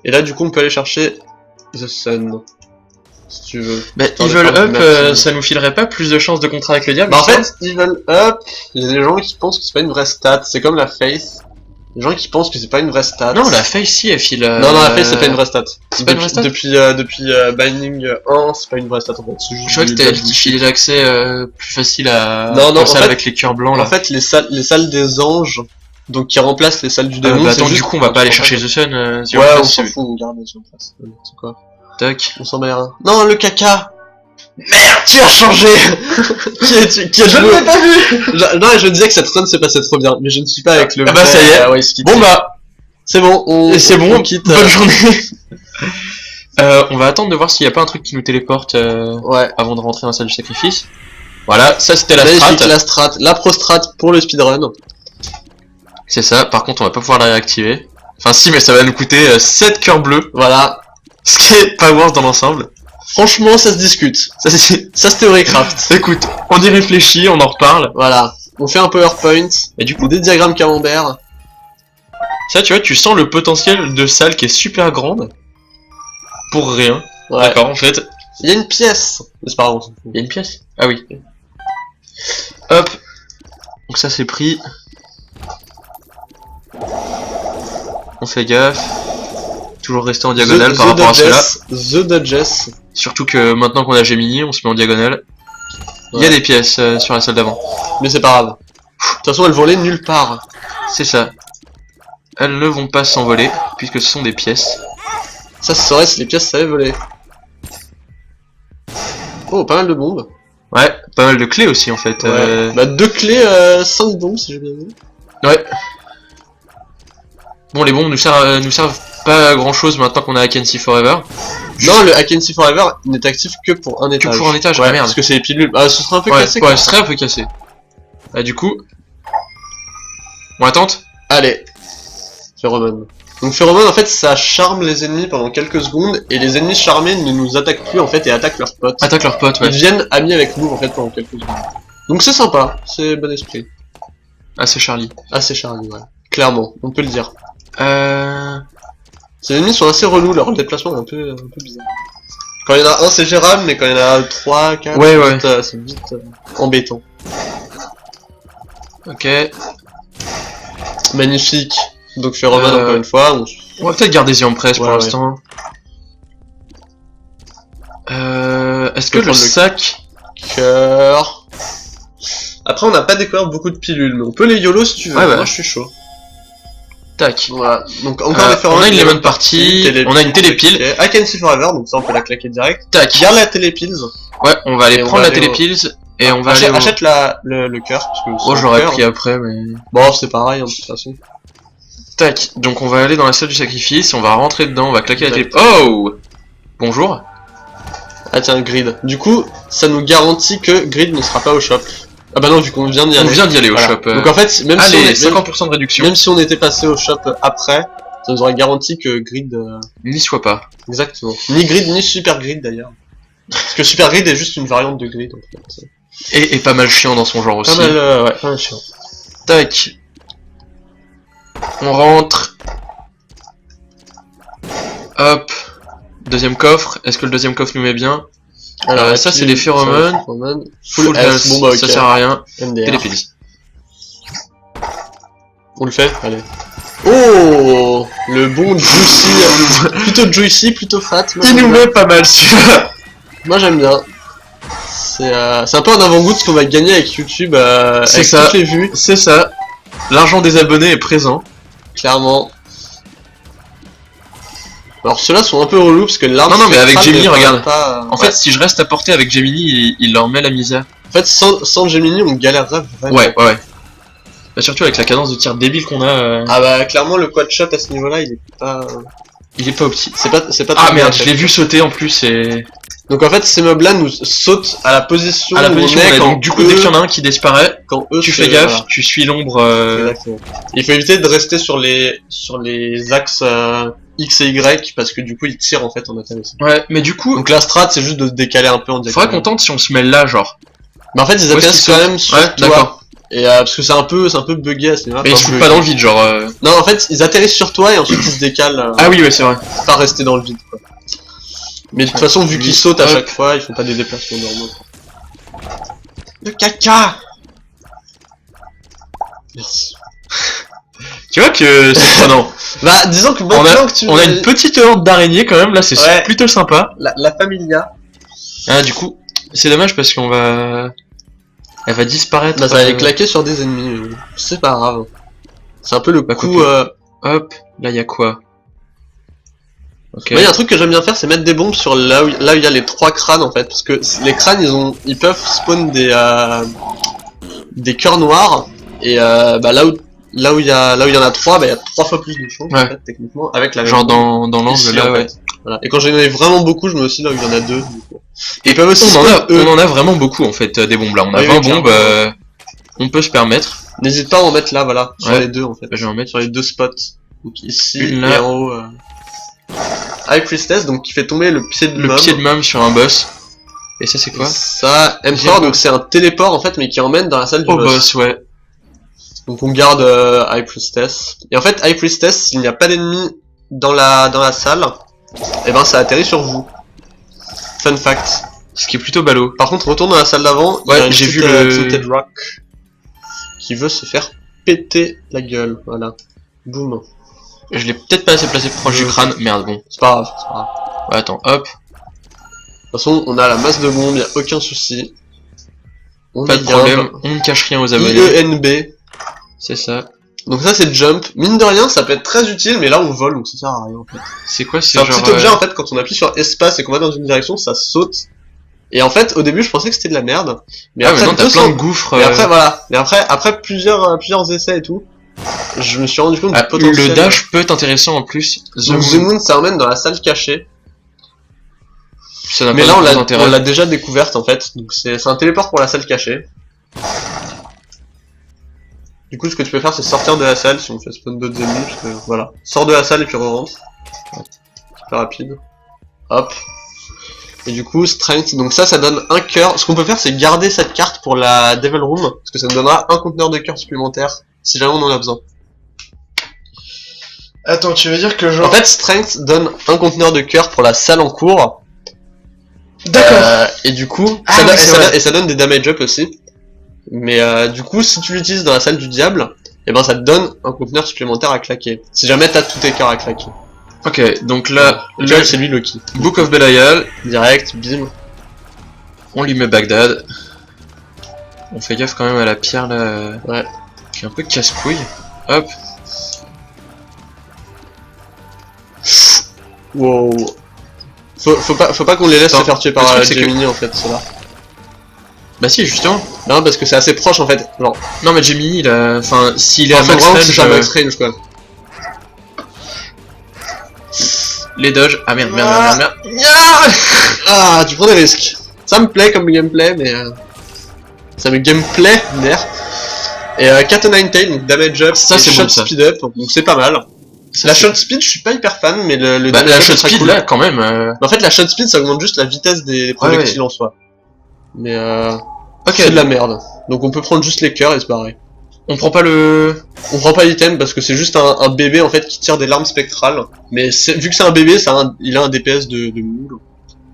Et là du coup on peut aller chercher The Sun. Si tu veux. Bah, Attends, Evil d'accord, Up, merci. ça nous filerait pas plus de chances de contrat avec le diable? Bah en ça fait, Evil Up, il y a des gens qui pensent que c'est pas une vraie stat, c'est comme la Faith. Les gens qui pensent que c'est pas une vraie stat. Non, la face, si, elle file. Non, la face, c'est pas une vraie stat. C'est pas une vraie stat. Depuis Binding 1, c'est pas une vraie stat en fait. Je crois que t'as qui filait l'accès plus facile à. Non, aux en salles fait, avec les cœurs blancs là. En fait, les salles des anges, donc qui remplacent les salles du démon. Bah attends, c'est du juste coup, on va pas aller en chercher fait. The Sun. si Ouais, on on passe, s'en c'est- fout, on garde sur place. C'est quoi? Tac. On s'en met rien. Non, le caca! Merde, tu as changé! qui a Je ne l'ai pas vu! Non, je disais que cette run se passait trop bien, mais je ne suis pas avec le. Ah bah, ça y est. Ouais, Skitty. Bon bah, c'est bon, c'est bon, on quitte. bonne journée. On va attendre de voir s'il y a pas un truc qui nous téléporte Ouais. avant de rentrer dans la salle du sacrifice. Voilà, ça c'était la Magnifique, strat. la strat, la pro strat pour le speedrun. C'est ça, par contre on va pas pouvoir la réactiver. Enfin si, mais ça va nous coûter 7 cœurs bleus, Voilà. ce qui est pas worse dans l'ensemble. Franchement, ça se discute. Ça c'est... Ça se théorycraft. Écoute, on y réfléchit, on en reparle. Voilà. On fait un PowerPoint, Et du coup, des diagrammes camembert. ça tu vois, tu sens le potentiel de salle qui est super grande. Pour rien. Ouais. D'accord, en fait. Il y a une pièce. Mais c'est pas grave, on s'en fout. Il y a une pièce. Ah oui. Hop. Donc ça c'est pris. On fait gaffe. Toujours rester en diagonale par rapport à cela. The Dodges. Surtout que maintenant qu'on a Gemini, on se met en diagonale. Il y a Ouais. des pièces sur la salle d'avant. Mais c'est pas grave. De toute façon, elles volaient nulle part. C'est ça. Elles ne vont pas s'envoler, puisque ce sont des pièces. Ça se saurait si les pièces savaient voler. Oh, pas mal de bombes. Ouais, pas mal de clés aussi en fait. Ouais. Bah, 2 clés, 5 bombes si j'ai bien vu. Ouais. Bon, les bombes nous servent pas à grand chose maintenant qu'on a Akensi Forever. Non, le Hack and See Forever n'est actif que pour un étage. pour un étage, ouais, ah, merde. parce que c'est les pilules. Ah, ce serait un peu Ouais, cassé. ouais, quoi. ce serait un peu cassé. Bah, du coup. On attente. Allez. Pheromone. Donc Pheromone, en fait, ça charme les ennemis pendant quelques secondes, et les ennemis charmés ne nous attaquent plus, en fait, et attaquent leurs potes. Attaque leurs potes, Ils ouais. deviennent amis avec nous, en fait, pendant quelques secondes. Donc c'est sympa, c'est bon esprit. Ah, c'est Charlie. Ah, c'est Charlie, ouais. Clairement, on peut le dire. Euh... Ces ennemis sont assez relous, leur déplacement est un peu bizarre. Quand il y en a un, c'est gérable, mais quand il y en a 3, 4, Ouais, ouais. c'est vite embêtant. Ok. Magnifique. Donc Pheromone, encore une fois, On va peut-être garder The Empress pour Ouais, l'instant. Est-ce que Je peux le prendre le sac... cœur. Après, on n'a pas découvert beaucoup de pilules, mais on peut les YOLO si tu veux. Ouais, bah. Moi, je suis chaud. Tac. Voilà. Donc, encore les On phéromones. a une Lemon Party, on a une télépile. Ok. I Can See Forever, donc ça, on peut la claquer direct. Tac. Garde la télépile. Ouais, on va aller Et on prendre va la aller au- télépills et on va achète, aller au... achète le cœur, parce que Oh, c'est je l'aurais un cœur. pris après, mais... Bon, c'est pareil, hein, de toute façon. Tac. Donc on va aller dans la salle du sacrifice, on va rentrer dedans, on va claquer la télé... Exact. Oh. Bonjour. Ah, tiens, Grid. Du coup, ça nous garantit que Grid ne sera pas au shop. Ah bah non, vu qu'on vient d'y On aller. vient d'y aller au Voilà. shop. Donc en fait, même si on Allez, est- 50% de réduction. même si on était passé au shop après, ça nous aurait garanti que Grid... N'y soit pas. Exactement. Ni Grid, ni Super Grid d'ailleurs. Parce que Super Grid est juste une variante de Grid en fait. Et pas mal chiant dans son genre aussi. Pas mal, ouais, pas mal chiant. Tac. On rentre. Hop. Deuxième coffre. Est-ce que le deuxième coffre nous met bien? Alors, ça, et c'est puis, les phéromones. Full health, bon bah ok. ça sert à rien. MDR. Télépills. On le fait. Allez. Oh, le bon juicy, plutôt juicy, plutôt fat. Moi, Il j'aime nous bien. met pas mal celui-là. Moi j'aime bien. C'est un peu un avant-goût de ce qu'on va gagner avec YouTube, C'est avec ça. toutes les vues, C'est ça. L'argent des abonnés est présent. clairement. Alors ceux-là sont un peu relous parce que l'arme. Non, mais avec spectrale Gemini, ne regarde. permet pas, En fait, si je reste à portée avec Gemini, il leur met la misère. en fait, sans Gemini, on galérerait vraiment. Ouais. Bah, surtout avec la cadence de tir débile qu'on a. Ah bah clairement le quad shot à ce niveau-là, il est pas. Il est pas opti. C'est pas Ah très bien merde, fait. je l'ai vu sauter en plus et... Donc en fait, ces mobs-là nous sautent à la position, À la où position, on est quand donc du coup, dès qu'il y en a un qui disparaît, quand eux tu se- fais gaffe, voilà. tu suis l'ombre. Exactement. Il faut éviter de rester sur les axes X et Y parce que du coup ils tirent en fait en intéressant. Ouais, mais du coup, Donc la strat c'est juste de se décaler un peu en diagonale. faudrait qu'on tente si on se met là, genre. Mais en fait ils Où est-ce atterrissent qu'ils quand sautent même sur Ouais, toi. d'accord. Et parce que c'est un peu bugué à ce niveau-là. Mais ils Enfin, se foutent bugué. pas dans le vide, genre. Non en fait ils atterrissent sur toi et ensuite ils se décalent. Ah oui, ouais, c'est vrai. C'est pas rester dans le vide quoi. Mais de toute façon vu qu'ils sautent à chaque fois, ils font pas des déplacements normaux. Le caca. Merci. Tu vois que c'est prenant. Bah, disons que maintenant que tu On a une petite horde d'araignées quand même, là c'est Ouais. plutôt sympa. La familia. Ah, du coup, c'est dommage parce qu'on va... Elle va disparaître. Bah, ça va aller claquer sur des ennemis, mais c'est pas grave. C'est un peu le Bah, coup, Hop, là il y a quoi? Ok. Moi, il y a un truc que j'aime bien faire, c'est mettre des bombes sur là où il y a les 3 crânes en fait, parce que les crânes ils peuvent spawn des cœurs noirs et bah là où il y en a 3, bah il y a 3 fois plus de chance en Ouais. fait, techniquement avec la Genre même bombe. dans l'angle Ici, là, en ouais. fait. Voilà. Et quand j'en ai vraiment beaucoup, je mets aussi là où il y en a 2. Et ils peuvent aussi on en a vraiment beaucoup en fait, des bombes là. On a Oui, 20 oui, bombes, clairement. on peut se permettre. N'hésite pas à en mettre là, voilà, sur Ouais. les 2 en fait, Bah, je vais en mettre sur les 2 spots. Donc ici une là. et en haut. High Priestess, donc qui fait tomber le pied de Le Mom. pied de Mom sur un boss. Et ça c'est quoi? Ça, Emperor, donc c'est un téléport en fait, mais qui emmène dans la salle du Oh boss. boss, ouais. Donc on garde High Priestess. Et en fait, High Priestess, s'il n'y a pas d'ennemis dans la salle, et ben ça atterrit sur vous. Fun fact. Ce qui est plutôt ballot. Par contre, retourne dans la salle d'avant. Ouais, il y a une j'ai petite, vu le- Tilted Rock qui veut se faire péter la gueule. Voilà. Boum. Je l'ai peut-être pas assez placé proche du crâne. Merde, bon. C'est pas grave, c'est pas grave. Ouais, attends, hop. De toute façon, on a la masse de bombes, y a aucun souci. On Pas de problème. On ne cache rien aux abonnés. IENB. C'est ça. Donc ça c'est jump. Mine de rien, ça peut être très utile, mais là on vole, donc ça sert à rien en fait. C'est quoi? C'est C'est un genre... petit objet en fait, quand on appuie sur espace et qu'on va dans une direction, ça saute. Et en fait, au début, je pensais que c'était de la merde. Mais Ah, après, maintenant t'as 200 plein de gouffres. Mais après, voilà. Mais après plusieurs essais et tout, je me suis rendu compte du potentiel. Le dash peut être intéressant en plus. Donc, The Moon, ça emmène dans la salle cachée. Ça n'a Mais pas là, beaucoup on d'intérêt. l'a déjà découverte en fait. Donc c'est un téléport pour la salle cachée. Du coup, ce que tu peux faire, c'est sortir de la salle si on fait spawn d'autres ennemis. Parce que, voilà. Sors de la salle et puis re-rentre. Super rapide. Hop. Et du coup, Strength, donc ça donne un cœur. Ce qu'on peut faire, c'est garder cette carte pour la Devil Room, parce que ça nous donnera un conteneur de cœur supplémentaire, si jamais on en a besoin. Attends, tu veux dire que genre... En fait, Strength donne un conteneur de cœur pour la salle en cours. D'accord. Et du coup, Ah, oui, c'est vrai. ça donne des damage up aussi. Mais du coup, si tu l'utilises dans la salle du diable, et ben ça te donne un conteneur supplémentaire à claquer. Si jamais t'as tous tes cœurs à claquer. Ok, donc là, Là, c'est lui Loki. Book of Belial, Direct, bim. on lui met Bagdad. On fait gaffe quand même à la pierre là, Ouais. qui est un peu casse-couille. Hop. Wow. Faut pas qu'on les laisse Attends, se faire tuer le par truc, c'est Gemini en fait, cela. Bah si, justement. Non, parce que c'est assez proche en fait. Genre, Non mais Gemini, il a... Enfin, s'il est à faut max vraiment que range, ce soit max range quoi. les dodges... Ah merde, merde, Ah. merde, merde. Ah, tu prends des risques. Ça me plaît comme gameplay, mais ça me gameplay, merde. Et Cat o' Nine Tails, donc damage up, Ça, et c'est shot bon, ça. speed up, donc c'est pas mal. Ça, La c'est- shot speed, je suis pas hyper fan, mais le Bah, damage la up shot est très speed cool. là, quand même... En fait, la shot speed, ça augmente juste la vitesse des projectiles en soi. Mais Ok, c'est de la merde. Donc on peut prendre juste les cœurs et se barrer. on prend pas le... On prend pas l'item parce que c'est juste un bébé en fait qui tire des larmes spectrales. Mais vu que c'est un bébé, il a un DPS de moule.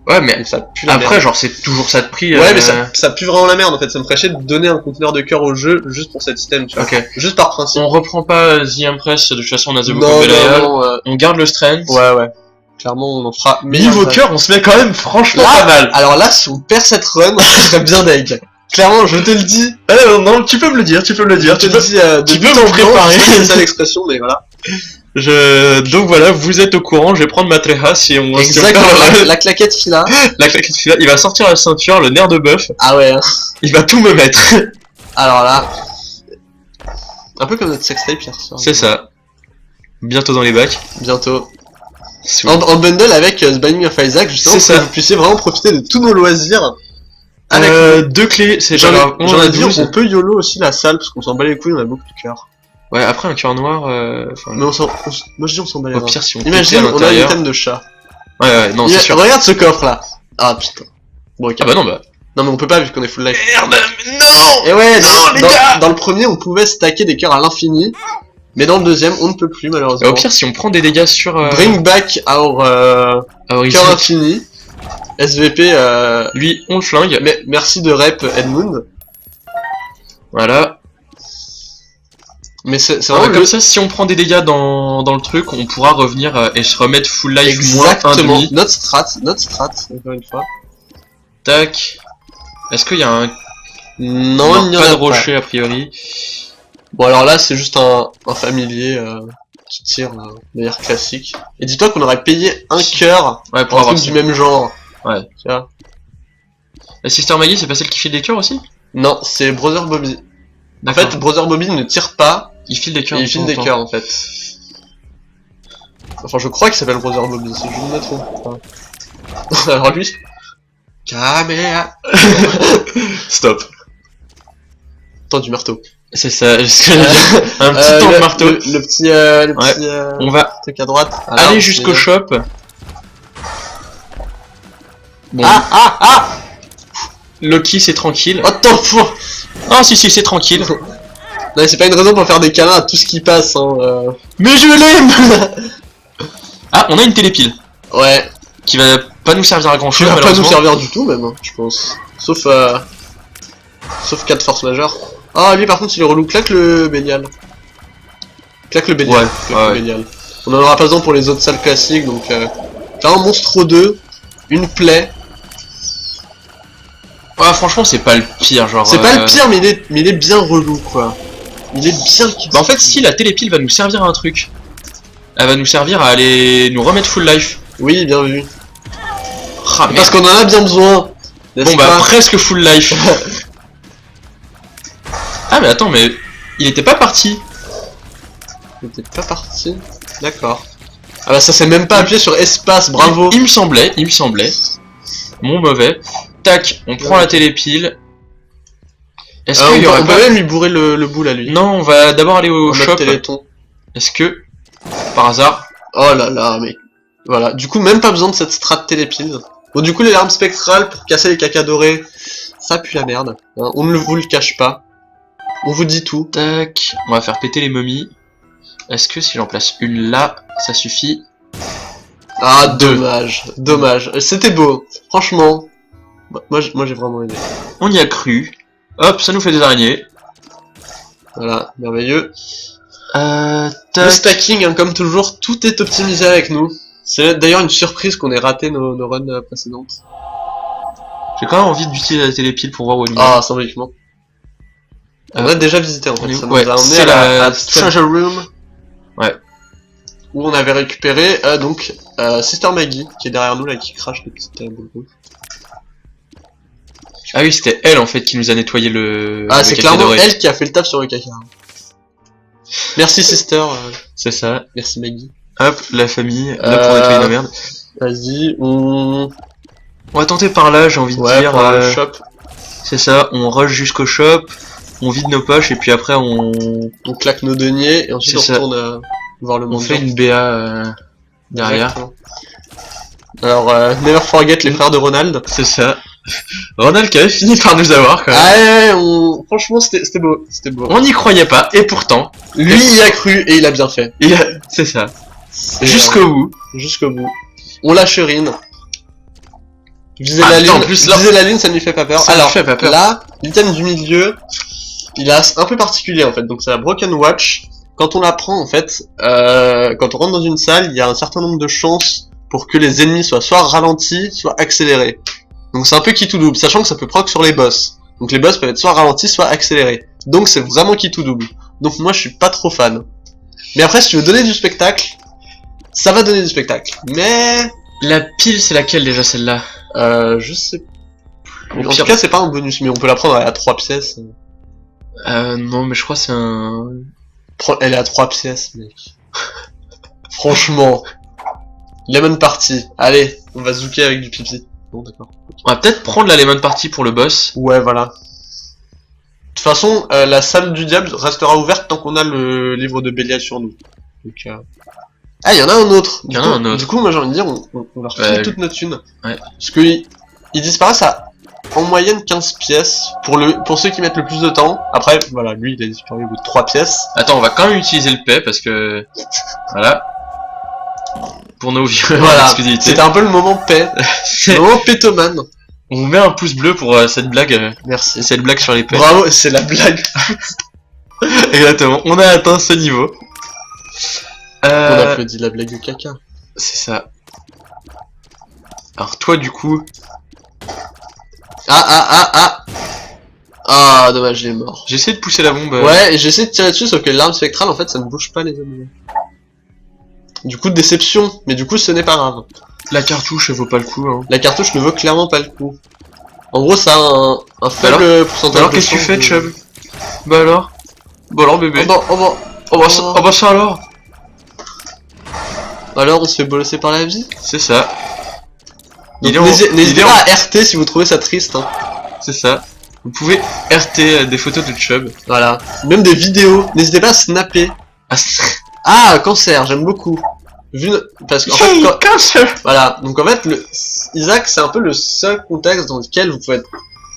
Ouais, mais Donc ça pue la après, merde. genre, c'est toujours ça de prix. Ouais, mais ça pue vraiment la merde en fait. Ça me ferait chier de donner un conteneur de cœur au jeu juste pour cet item, tu vois. Ok. Juste par principe. On reprend pas The Empress, de toute façon on a The Book Non, of Belial. non, On garde le Strength. ouais. Clairement, on en fera. Niveau cœur, on se met quand même franchement Là, pas mal. Alors là, si on perd cette run, je serais bien deg. Clairement, je te le dis. Non, tu peux me le dire, tu peux me le dire. Je te le dis de tu peux but m'en en blanc, préparer. je sais que c'est ça l'expression, mais voilà. Donc voilà, vous êtes au courant, je vais prendre ma Trejas et on va se Exactement. faire La claquette fila. la claquette finale. Il va sortir la ceinture, le nerf de bœuf, Ah ouais. Hein. il va tout me mettre. Alors là. Un peu comme notre sextape hier soir. C'est ça. Bientôt dans les bacs. Bientôt. Sweet. En bundle avec The Binding of Isaac, justement, C'est pour ça. que vous puissiez vraiment profiter de tous nos loisirs. Avec Deux clés, c'est J'en pas grave. On en a ai dit, 12. on peut YOLO aussi la salle, parce qu'on s'en bat les couilles, on a beaucoup de cœur. Ouais, après un cœur noir, enfin, Mais moi je dis on s'en bat les au reins. pire si on Imagine, pétait à on a un l'intérieur. item de chat. Ouais, non, c'est sûr. Regarde ce coffre là. Ah putain. Bon, ok. Ah bah non, bah. Non mais on peut pas vu qu'on est full life. Merde, non! Et ouais, Non, les gars dans le premier on pouvait stacker des cœurs à l'infini. Mais dans le deuxième on ne peut plus malheureusement. Au pire, si on prend des dégâts sur Bring back our our cœur Isaac, infini. SVP, lui, on le flingue. merci de rep Edmund. Voilà. Mais c'est Ah ouais, vraiment comme ça, si on prend des dégâts dans le truc, on pourra revenir et se remettre full life moins exactement 1,5. notre strat, encore une fois. Tac. Est-ce qu'il y a un... Non, il n'y en pas a de rocher a priori. Bon alors là c'est juste un familier qui tire de manière classique. Et dis-toi qu'on aurait payé un cœur Ouais, pour un truc du même genre. Ouais. Tu vois. La Sister Maggie, c'est pas celle qui file des cœurs aussi? Non, c'est Brother Bobby. En D'accord. fait, Brother Bobby ne tire pas, Il file des cœurs. et il file des cœurs en fait. Enfin, je crois qu'il s'appelle Brother Bobby, si je ne me trompe pas. Alors lui... Kamea. Stop. Attends, du marteau. C'est ça, un petit temps de marteau. Le petit On va truc à droite. aller jusqu'au shop. Bon, Ah Loki c'est tranquille. Attends, Ah si c'est tranquille. non, mais c'est pas une raison pour faire des câlins à tout ce qui passe, hein. Mais je l'aime. Ah, on a une télépile Ouais, qui va pas nous servir à grand qui chose va pas nous malheureusement. servir du tout même, hein, je pense. Sauf cas de force majeure. Ah, lui par contre il est relou, claque le Bélial. Claque le Bélial. Ouais, claque le ouais. Bélial. On en aura pas besoin pour les autres salles classiques, donc là un monstre 2, une plaie. Ouais, franchement c'est pas le pire genre. C'est pas le pire, mais il est bien relou quoi. Il est bien... Bah en fait si la télépile va nous servir à un truc. Elle va nous servir à aller nous remettre full life. Oui, bien vu. Ah, Parce qu'on en a bien besoin. bon bah presque full life. Ah mais attends, mais il était pas parti. Il était pas parti. D'accord. Ah bah ça s'est même pas appuyé sur espace, bravo. Il me semblait. Mon mauvais. Tac, on prend la télépile. Est-ce qu'il y on aurait peut pas... même lui bourrer le boule à lui. Non, on va d'abord aller au En mode shop. Téléthon. Est-ce que, par hasard... Oh là là, mais... Voilà, du coup même pas besoin de cette strat télépile. Bon du coup les larmes spectrales pour casser les cacas dorés, ça pue la merde. Hein, on ne vous le cache pas. On vous dit tout. Tac, on va faire péter les momies. Est-ce que si j'en place une là, ça suffit? Ah dommage, dommage. C'était beau, franchement. Moi j'ai vraiment aimé. On y a cru. Hop, ça nous fait des araignées. Voilà, merveilleux. Le Tac. stacking, hein, comme toujours, tout est optimisé avec nous. C'est d'ailleurs une surprise qu'on ait raté nos runs précédentes. J'ai quand même envie d'utiliser la télépile pour voir où elle est. Ah, symboliquement. On a déjà visité en fait, ça nous ouais, a emmené c'est à la Treasure Room. Ouais. Où on avait récupéré donc Sister Maggie, qui est derrière nous là, qui crache les petites boules rouges. Ah oui, c'était elle en fait qui nous a nettoyé le... Ah, le c'est caca clairement doré. elle qui a fait le taf sur le caca. Merci Sister, C'est ça. merci Maggie. Hop, la famille, là pour nettoyer la merde. Vas-y, on On va tenter par là, j'ai envie de dire. pour le shop. C'est ça, on rush jusqu'au shop, on vide nos poches et puis après on claque nos deniers et ensuite on C'est ça. retourne voir le on monde. fait une BA derrière. Exactement. Alors, never forget les frères de Ronald. C'est ça. Ronald qui avait fini par nous avoir quand même. Ah ouais, franchement c'était beau, c'était beau. On n'y croyait pas, et pourtant, Lui y a cru et il a bien fait. c'est ça. C'est, Jusqu'au bout. jusqu'au bout. On lâche Rin. Viser Ah, la putain, lune, en plus, là- viser la lune ça ne lui fait pas peur. Ça lui Alors fait pas peur. là, l'item du milieu, il est un peu particulier en fait. Donc c'est la Broken Watch. Quand on la prend en fait, quand on rentre dans une salle, il y a un certain nombre de chances pour que les ennemis soient soit ralentis, soit accélérés. Donc c'est un peu qui tout double, sachant que ça peut proc sur les boss. Donc les boss peuvent être soit ralentis, soit accélérés. Donc c'est vraiment qui tout double. Donc moi je suis pas trop fan. Mais après si tu veux donner du spectacle, ça va donner du spectacle. Mais La pile, c'est laquelle déjà celle-là? je sais plus. Au En pire- tout cas c'est pas un bonus, mais on peut la prendre à 3 pièces. Non, mais je crois que c'est un... Elle est à 3 pièces, mec. Franchement. Lemon Party. Allez, on va zouker avec du pipi. Bon, d'accord. On va peut-être prendre la Lemon Party pour le boss. Ouais, voilà. De toute façon, la salle du diable restera ouverte tant qu'on a le livre de Bélial sur nous. Donc, ah, il y en a un autre. Il y en a un autre. Du coup, moi j'ai envie de dire, on leur file toute notre thune. Ouais. Parce que ils disparaissent à en moyenne 15 pièces pour ceux qui mettent le plus de temps. Après, voilà, lui il a disparu au bout de 3 pièces. Attends, on va quand même utiliser le paix parce que... Voilà. Pour nos vieux Voilà, exclusivités. c'était un peu le moment paix. Le moment pétomane. On vous met un pouce bleu pour cette blague. Merci. Cette blague sur les paix. Bravo, c'est la blague. Exactement, on a atteint ce niveau. On applaudit la blague du caca. C'est ça. Alors toi du coup... Ah, dommage, il est mort. J'essaie de pousser la bombe. Ouais, et j'essaie de tirer dessus, sauf que l'arme spectrale, en fait, ça ne bouge pas les amis. Du coup, déception, mais du coup, ce n'est pas grave. La cartouche, elle vaut pas le coup. Hein. La cartouche ne vaut clairement pas le coup. En gros, ça a un faible pourcentage. Alors qu'est-ce que tu fais, Chubb? Bah alors? Bah alors, bébé. Oh bah ça alors? Alors, on se fait bolosser par la vie? C'est ça. N'hésitez pas à RT si vous trouvez ça triste. Hein. C'est ça. Vous pouvez RT des photos de Chubb. Voilà. Même des vidéos. N'hésitez pas à snapper. Ah, cancer, j'aime beaucoup. Parce qu'en fait, cancer. Voilà. Donc en fait, Isaac, c'est un peu le seul contexte dans lequel vous pouvez être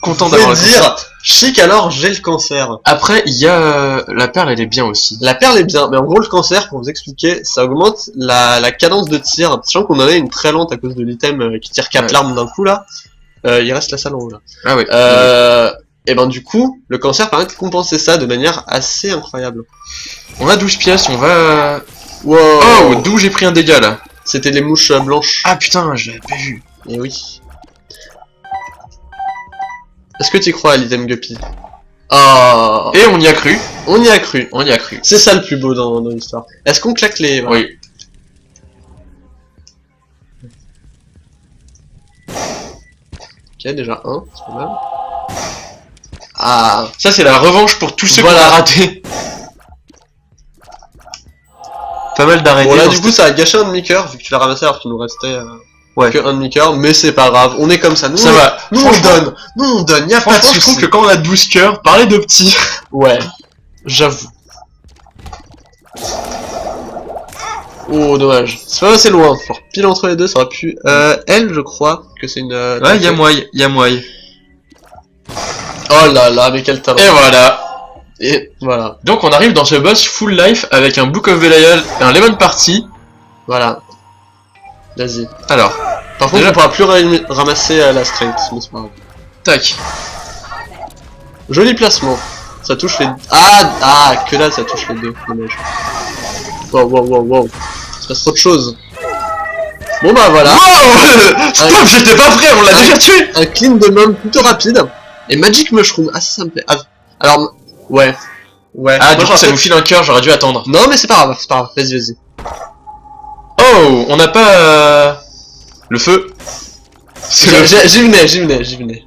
content d'avoir dire chic alors j'ai le cancer. Après, il y a la perle, elle est bien aussi. La perle est bien, mais en gros le cancer, pour vous expliquer, ça augmente la cadence de tir. Sachant qu'on en a une très lente à cause de l'item qui tire 4 larmes d'un coup là. Il reste la salle en haut là. Ah oui. Et ben du coup, le cancer permet de compenser ça de manière assez incroyable. On a 12 pièces, on va... Wow. Oh, d'où j'ai pris un dégât là? C'était les mouches blanches. Ah putain, je l'avais pas vu. Et oui. Est-ce que tu crois à l'item Guppy? Oh. Et on y a cru. On y a cru. On y a cru. C'est ça le plus beau dans l'histoire. Est-ce qu'on claque les... Voilà. Oui. Ok, déjà un, c'est pas mal. Ah. Ça c'est la revanche pour tous ceux Voilà. qu'on a raté. Pas mal d'araignées. Bon là du coup ça a gâché un demi-cœur vu que tu l'as ramassé alors qu'il nous restait que un demi-cœur, mais c'est pas grave, on est comme ça. Nous, ça va. Nous on donne, y a pas de soucis. Je trouve que quand on a 12 cœurs, parler de petits. Ouais, j'avoue. Oh dommage, c'est pas assez loin, genre pile entre les deux ça aurait pu... elle je crois que c'est une... ouais y'a moyen. Oh là là, mais quel talent. Et voilà. Et voilà. Donc on arrive dans ce boss full life avec un Book of Belial et un Lemon Party. Voilà. Vas-y. Alors. Par contre on pourra plus ramasser la strength, mais c'est pas grave. Tac. Joli placement. Ça touche les... Ah, que là ça touche les deux, dommage. Wow. Il se passe trop de choses. Bon bah voilà. Wow. Stop, j'étais pas prêt, on l'a déjà tué. Un clean de mum plutôt rapide. Et Magic Mushroom, ah ça me plaît. Alors, ouais. Ah du coup ça nous file un cœur, j'aurais dû attendre. Non mais c'est pas grave, vas-y. Oh, on n'a pas... le feu. J'y venais.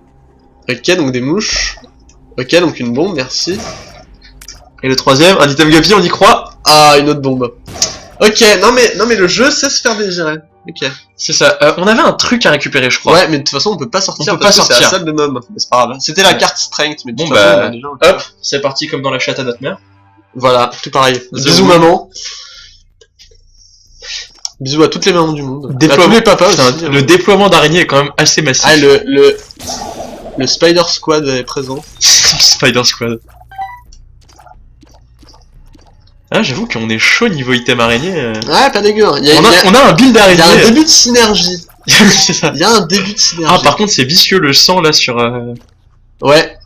Ok, donc des mouches. Ok, donc une bombe, merci. Et le troisième, un item Guppy, on y croit. Ah, une autre bombe. Ok, non mais le jeu sait se faire désirer. Ok. C'est ça. On avait un truc à récupérer, je crois. Ouais, mais de toute façon on peut pas sortir. On peut pas sortir. C'est la salle de mum. Mais c'est pas grave. C'était la carte strength, mais de bon toute façon, bah, déjà, hop, c'est parti comme dans la chatte à notre mère. Voilà, tout pareil. The Bisous Who. maman. Bisous à toutes les mamans du monde. À Déploiement. tous les papas Putain, aussi. le déploiement d'araignées est quand même assez massif. Ah, le Spider Squad est présent. Spider Squad. Ah, j'avoue qu'on est chaud niveau item araignée. Ouais, pas dégueu. Hein. On a un build Il y d'araignée. a un début de synergie. C'est ça. Il y a un début de synergie. Ah, par contre, c'est vicieux le sang là sur. Ouais.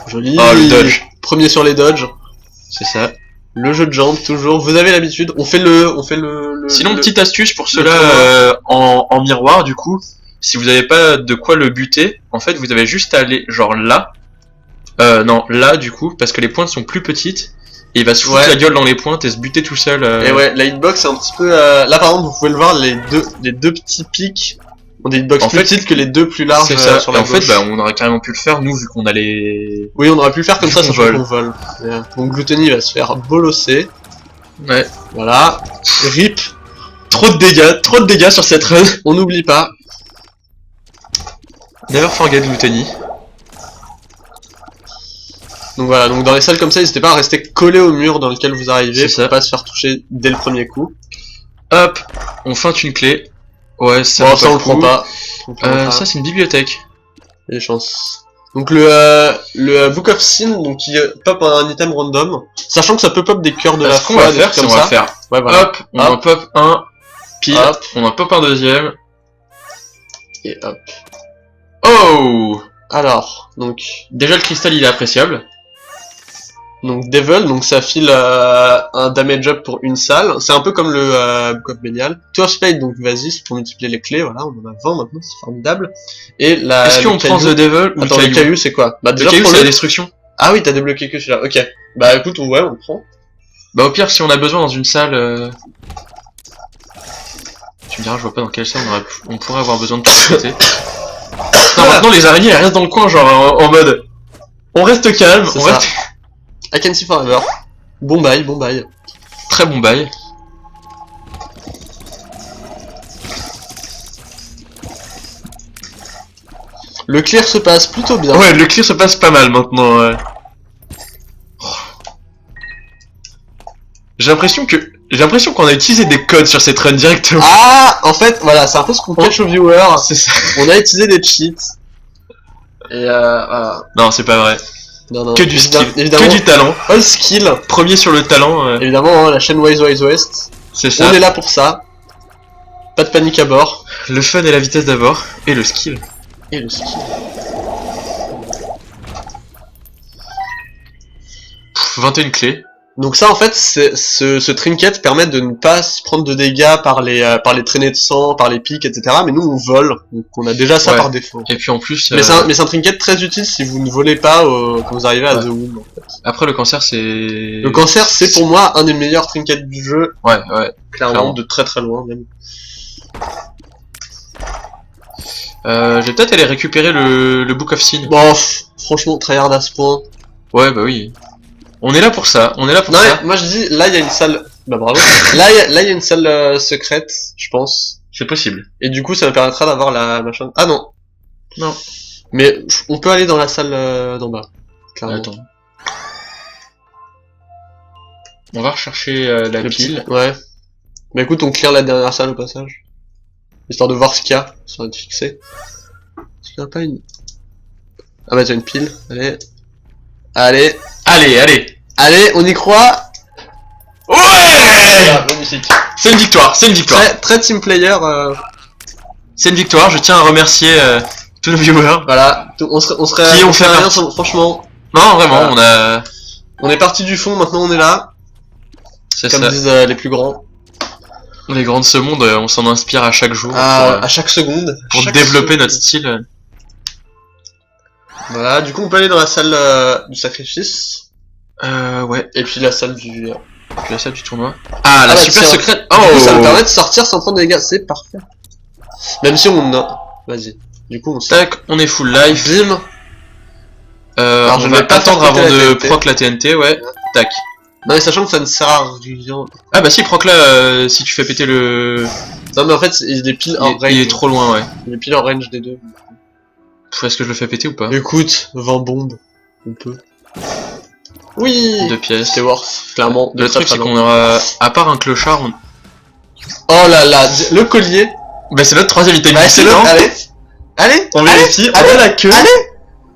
Joli. Oh, le dodge. Premier sur les dodges. C'est ça. Le jeu de jambes, toujours. Vous avez l'habitude. On fait le. Sinon, petite astuce pour ceux-là en miroir, du coup, si vous n'avez pas de quoi le buter, en fait, vous avez juste à aller genre là. Non, là, du coup, parce que les pointes sont plus petites. Et il va se foutre la gueule dans les pointes et se buter tout seul. Et ouais, la hitbox c'est un petit peu... Là par exemple vous pouvez le voir, les deux petits pics ont des hitbox plus petites que les deux plus larges c'est ça. sur la et en gauche. fait, bah, on aurait carrément pu le faire, nous, vu qu'on a les... Oui, on aurait pu le faire comme ça, qu'on sachant qu'on vole. Donc Gluttony va se faire bolosser. Ouais. Voilà. RIP. Trop de dégâts sur cette run. On n'oublie pas. Never forget Gluttony. Donc voilà, donc dans les salles comme ça, n'hésitez pas à rester collé au mur dans lequel vous arrivez pour pas se faire toucher dès le premier coup. Hop, on feinte une clé. Ouais, ça, bon, ça on le prend pas. Ça c'est une bibliothèque. Des chances. Donc le Book of Sin, donc qui pop un item random, sachant que ça peut pop des cœurs de la foi. Qu'on va faire, comme on va faire. Ouais, voilà. Hop, on en pop un, pile, on en pop un deuxième. Et hop. Oh! Alors, donc... Déjà le cristal il est appréciable. Donc Devil, donc ça file un damage up pour une salle. C'est un peu comme le Book of Belial. Two of Spades, donc vas-y, c'est pour multiplier les clés, voilà, on en a 20 maintenant, c'est formidable. Et la. Est-ce qu'on prend The Devil ou Attends, le le caillou c'est quoi? Bah Le déjà caillou prends c'est la le. destruction. Ah oui, t'as débloqué que celui-là, ok. Bah écoute, ouais, on le prend. Bah au pire si on a besoin dans une salle... Tu me diras, je vois pas dans quelle salle on pourrait avoir besoin de tout traiter. Non, maintenant les araignées elles restent dans le coin genre en mode... On reste calme, C'est on ça. reste... I can see forever. Bon bail, bon bail. Très bon bail. Le clear se passe plutôt bien. Ouais, le clear se passe pas mal maintenant. J'ai l'impression qu'on a utilisé des codes sur cette run directement. Ah, en fait, voilà, c'est un peu ce qu'on cache aux viewers. C'est ça. On a utilisé des cheats. Et voilà. Non, c'est pas vrai. Non, Que du skill, évidemment, que du talent. all skill. Premier sur le talent, Évidemment, hein, la chaîne Wise West. c'est ça. On est là pour ça. Pas de panique à bord. Le fun et la vitesse d'abord, et le skill. Et le skill. 21 clés. Donc ça, en fait, ce trinket permet de ne pas se prendre de dégâts par les traînées de sang, par les pics, etc. Mais nous, on vole. Donc on a déjà ça Ouais. par défaut. Et puis en plus, Mais c'est un trinket très utile si vous ne volez pas quand vous arrivez à Ouais. The Womb. En fait. après le cancer c'est... Le cancer, c'est pour moi un des meilleurs trinkets du jeu, Ouais, clairement, Clairement. de très très loin même. Je vais peut-être aller récupérer le Book of Sin. Bon, franchement, tryhard à ce point. Ouais, bah oui. On est là pour ça, on est là pour Non, ça. mais moi je dis, là il y a une salle. Bah bravo. Là il y a une salle secrète, je pense. C'est possible. Et du coup, ça me permettra d'avoir la machin. Ah non. Non. Mais on peut aller dans la salle d'en bas. Clairement. Attends. On va rechercher la Le pile. petit- Ouais. Bah écoute, on clear la dernière salle au passage. Histoire de voir ce qu'il y a, histoire d'être fixé. Est-ce qu'il n'y a pas une... Ah bah t'as une pile, allez. Allez. Allez, allez. Allez, on y croit. Ouais. Ah, magnifique. C'est une victoire, c'est une victoire. Très team player. C'est une victoire, je tiens à remercier tous nos viewers. Voilà. On serait Qui ont on fait serait rien partie. sans- franchement. Non, vraiment, Voilà. On est parti du fond, maintenant on est là. c'est Comme ça. disent les plus grands. Les grands de ce monde, on s'en inspire à chaque jour À chaque seconde. pour Chaque développer seconde. notre style. Voilà, du coup on peut aller dans la salle du sacrifice. Ouais, Et puis la salle du... puis la salle du tournoi. Ah, la bah, super tiens. secrète. Du coup, ça me Oh. permet de sortir sans prendre des dégâts, c'est parfait. Même si on a... Vas-y. Du coup on sort. Tac, on est full life. Bim. Alors, je On vais va pas attendre faire avant péter la de TNT. proc la TNT, ouais. Tac. Non mais sachant que ça ne sert à rien. Ah bah si, proc là, si tu fais péter le... Non mais en fait il est pile en range. Il est trop loin, ouais. Il est pile en range des deux. Est-ce que je le fais péter ou pas? Écoute, 20 bombes. On peut. Oui. 2 pièces. C'était worth, clairement. de Le très, truc très c'est loin. qu'on aura, à part un clochard, on... Oh là là, le collier. Bah c'est notre troisième item Bah, du c'est set, hein. allez. Allez. On allez, vérifie, on allez, a la queue. allez.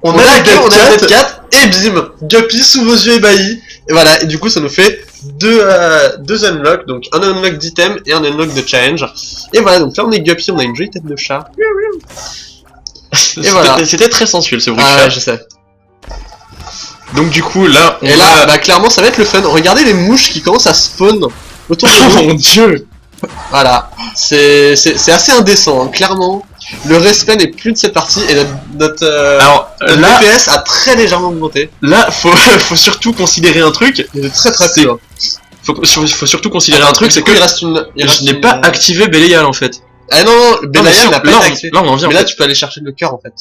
On a la queue, on a Dead la 4 et bim, Guppy sous vos yeux ébahis. Et voilà, et du coup ça nous fait deux unlocks, donc un unlock d'item et un unlock de challenge. Et voilà, donc là on est Guppy, on a une jolie tête de chat. C'était- voilà. C'était très sensuel ce bruit de Ah chat. ouais, je sais. Donc du coup là, on Et va... là, bah clairement ça va être le fun. Regardez les mouches qui commencent à spawn autour de Oh nous. mon dieu. Voilà, c'est assez indécent, hein. Clairement. Le respect n'est plus de cette partie et notre Alors là, DPS a très légèrement augmenté. là faut surtout considérer un truc. Mais de très très C'est- peu. Hein. Faut surtout considérer un truc, Du c'est coup, que il reste une. je n'ai pas activé Belial en fait. Ah non, non, Non, mais Belial si, n'a pas là, été on- activé. là on en vient. Mais en là, fait. tu peux aller chercher le cœur en fait.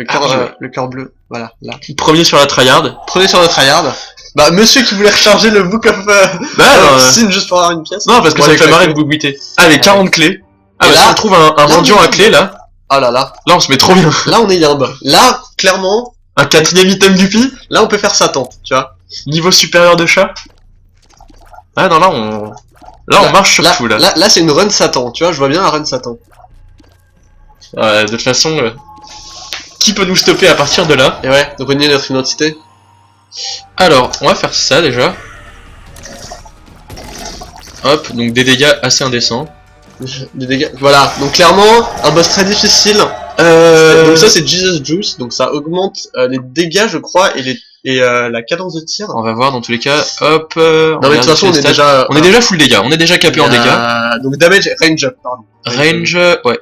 Ah, Le cœur bleu. Voilà, là. Premier sur la tryhard. Prenez sur notre tryhard. Bah, monsieur qui voulait recharger le Book of Bah non, Sin juste pour avoir une pièce. non parce que Bon, c'est avec la avec marée la de Bougwité. Allez, 40 clés. Ah Et bah là- si on trouve un mendiant à clé là, Ah là là. là on se met trop bien. Là, on est yimbe. Là, clairement, Un 4ème item Guppy, là, on peut faire Satan, tu vois. niveau supérieur de chat. Ah non là on marche sur tout là. Là, c'est une run Satan, tu vois. Je vois bien la run Satan. Ouais, de toute façon, qui peut nous stopper à partir de là? Et ouais, donc on y est notre identité. Alors, on va faire ça déjà. Hop, donc des dégâts assez indécents. Des dégâts. Voilà, donc clairement, un boss très difficile. Donc ça c'est Jesus Juice, donc ça augmente les dégâts je crois et les et la cadence de tir. On va voir dans tous les cas. Hop. Non mais de toute façon on est déjà... On est déjà full dégâts. On est déjà capé en dégâts. Donc damage et range up, pardon. Range, ouais.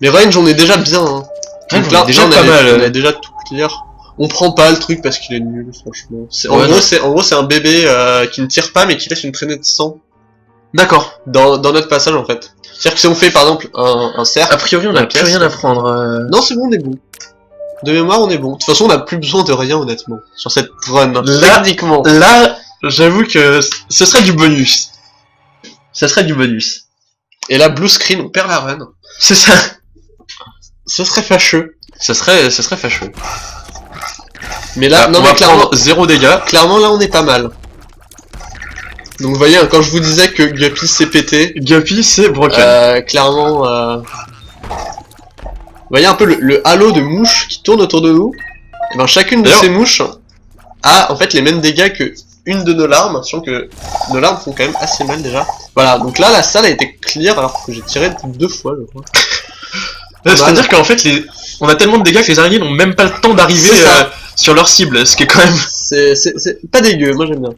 Mais range on est déjà bien. Hein. Range, Donc là, on est déjà on pas mal. On a déjà tout clear. On prend pas le truc parce qu'il est nul, franchement. Ouais, En gros c'est un bébé qui ne tire pas mais qui laisse une traînée de sang. D'accord. Dans notre passage en fait. C'est-à-dire que si on fait par exemple un cercle... A priori on a plus rien à prendre. Non c'est bon, on est bon. De mémoire on est bon. De toute façon on a plus besoin de rien honnêtement. Sur cette run. Techniquement. Là, j'avoue que ce serait du bonus. Ça serait du bonus. Et là blue screen, on perd la run. C'est ça. Ce serait fâcheux. Ça serait fâcheux. Mais là, non on mais va clairement, prendre 0 dégâts. clairement là on est pas mal. Donc vous voyez, hein, quand je vous disais que Guppy s'est pété, Guppy c'est broken. clairement... Vous voyez un peu le halo de mouches qui tourne autour de nous. Et ben chacune de ces mouches a en fait les mêmes dégâts que une de nos larmes, sachant que nos larmes font quand même assez mal déjà. Voilà, donc là la salle a été clear alors que j'ai tiré 2 fois je crois. C'est-à-dire qu'en fait on a tellement de dégâts que les araignées n'ont même pas le temps d'arriver sur leur cible, ce qui est quand même... C'est pas dégueu, moi j'aime bien.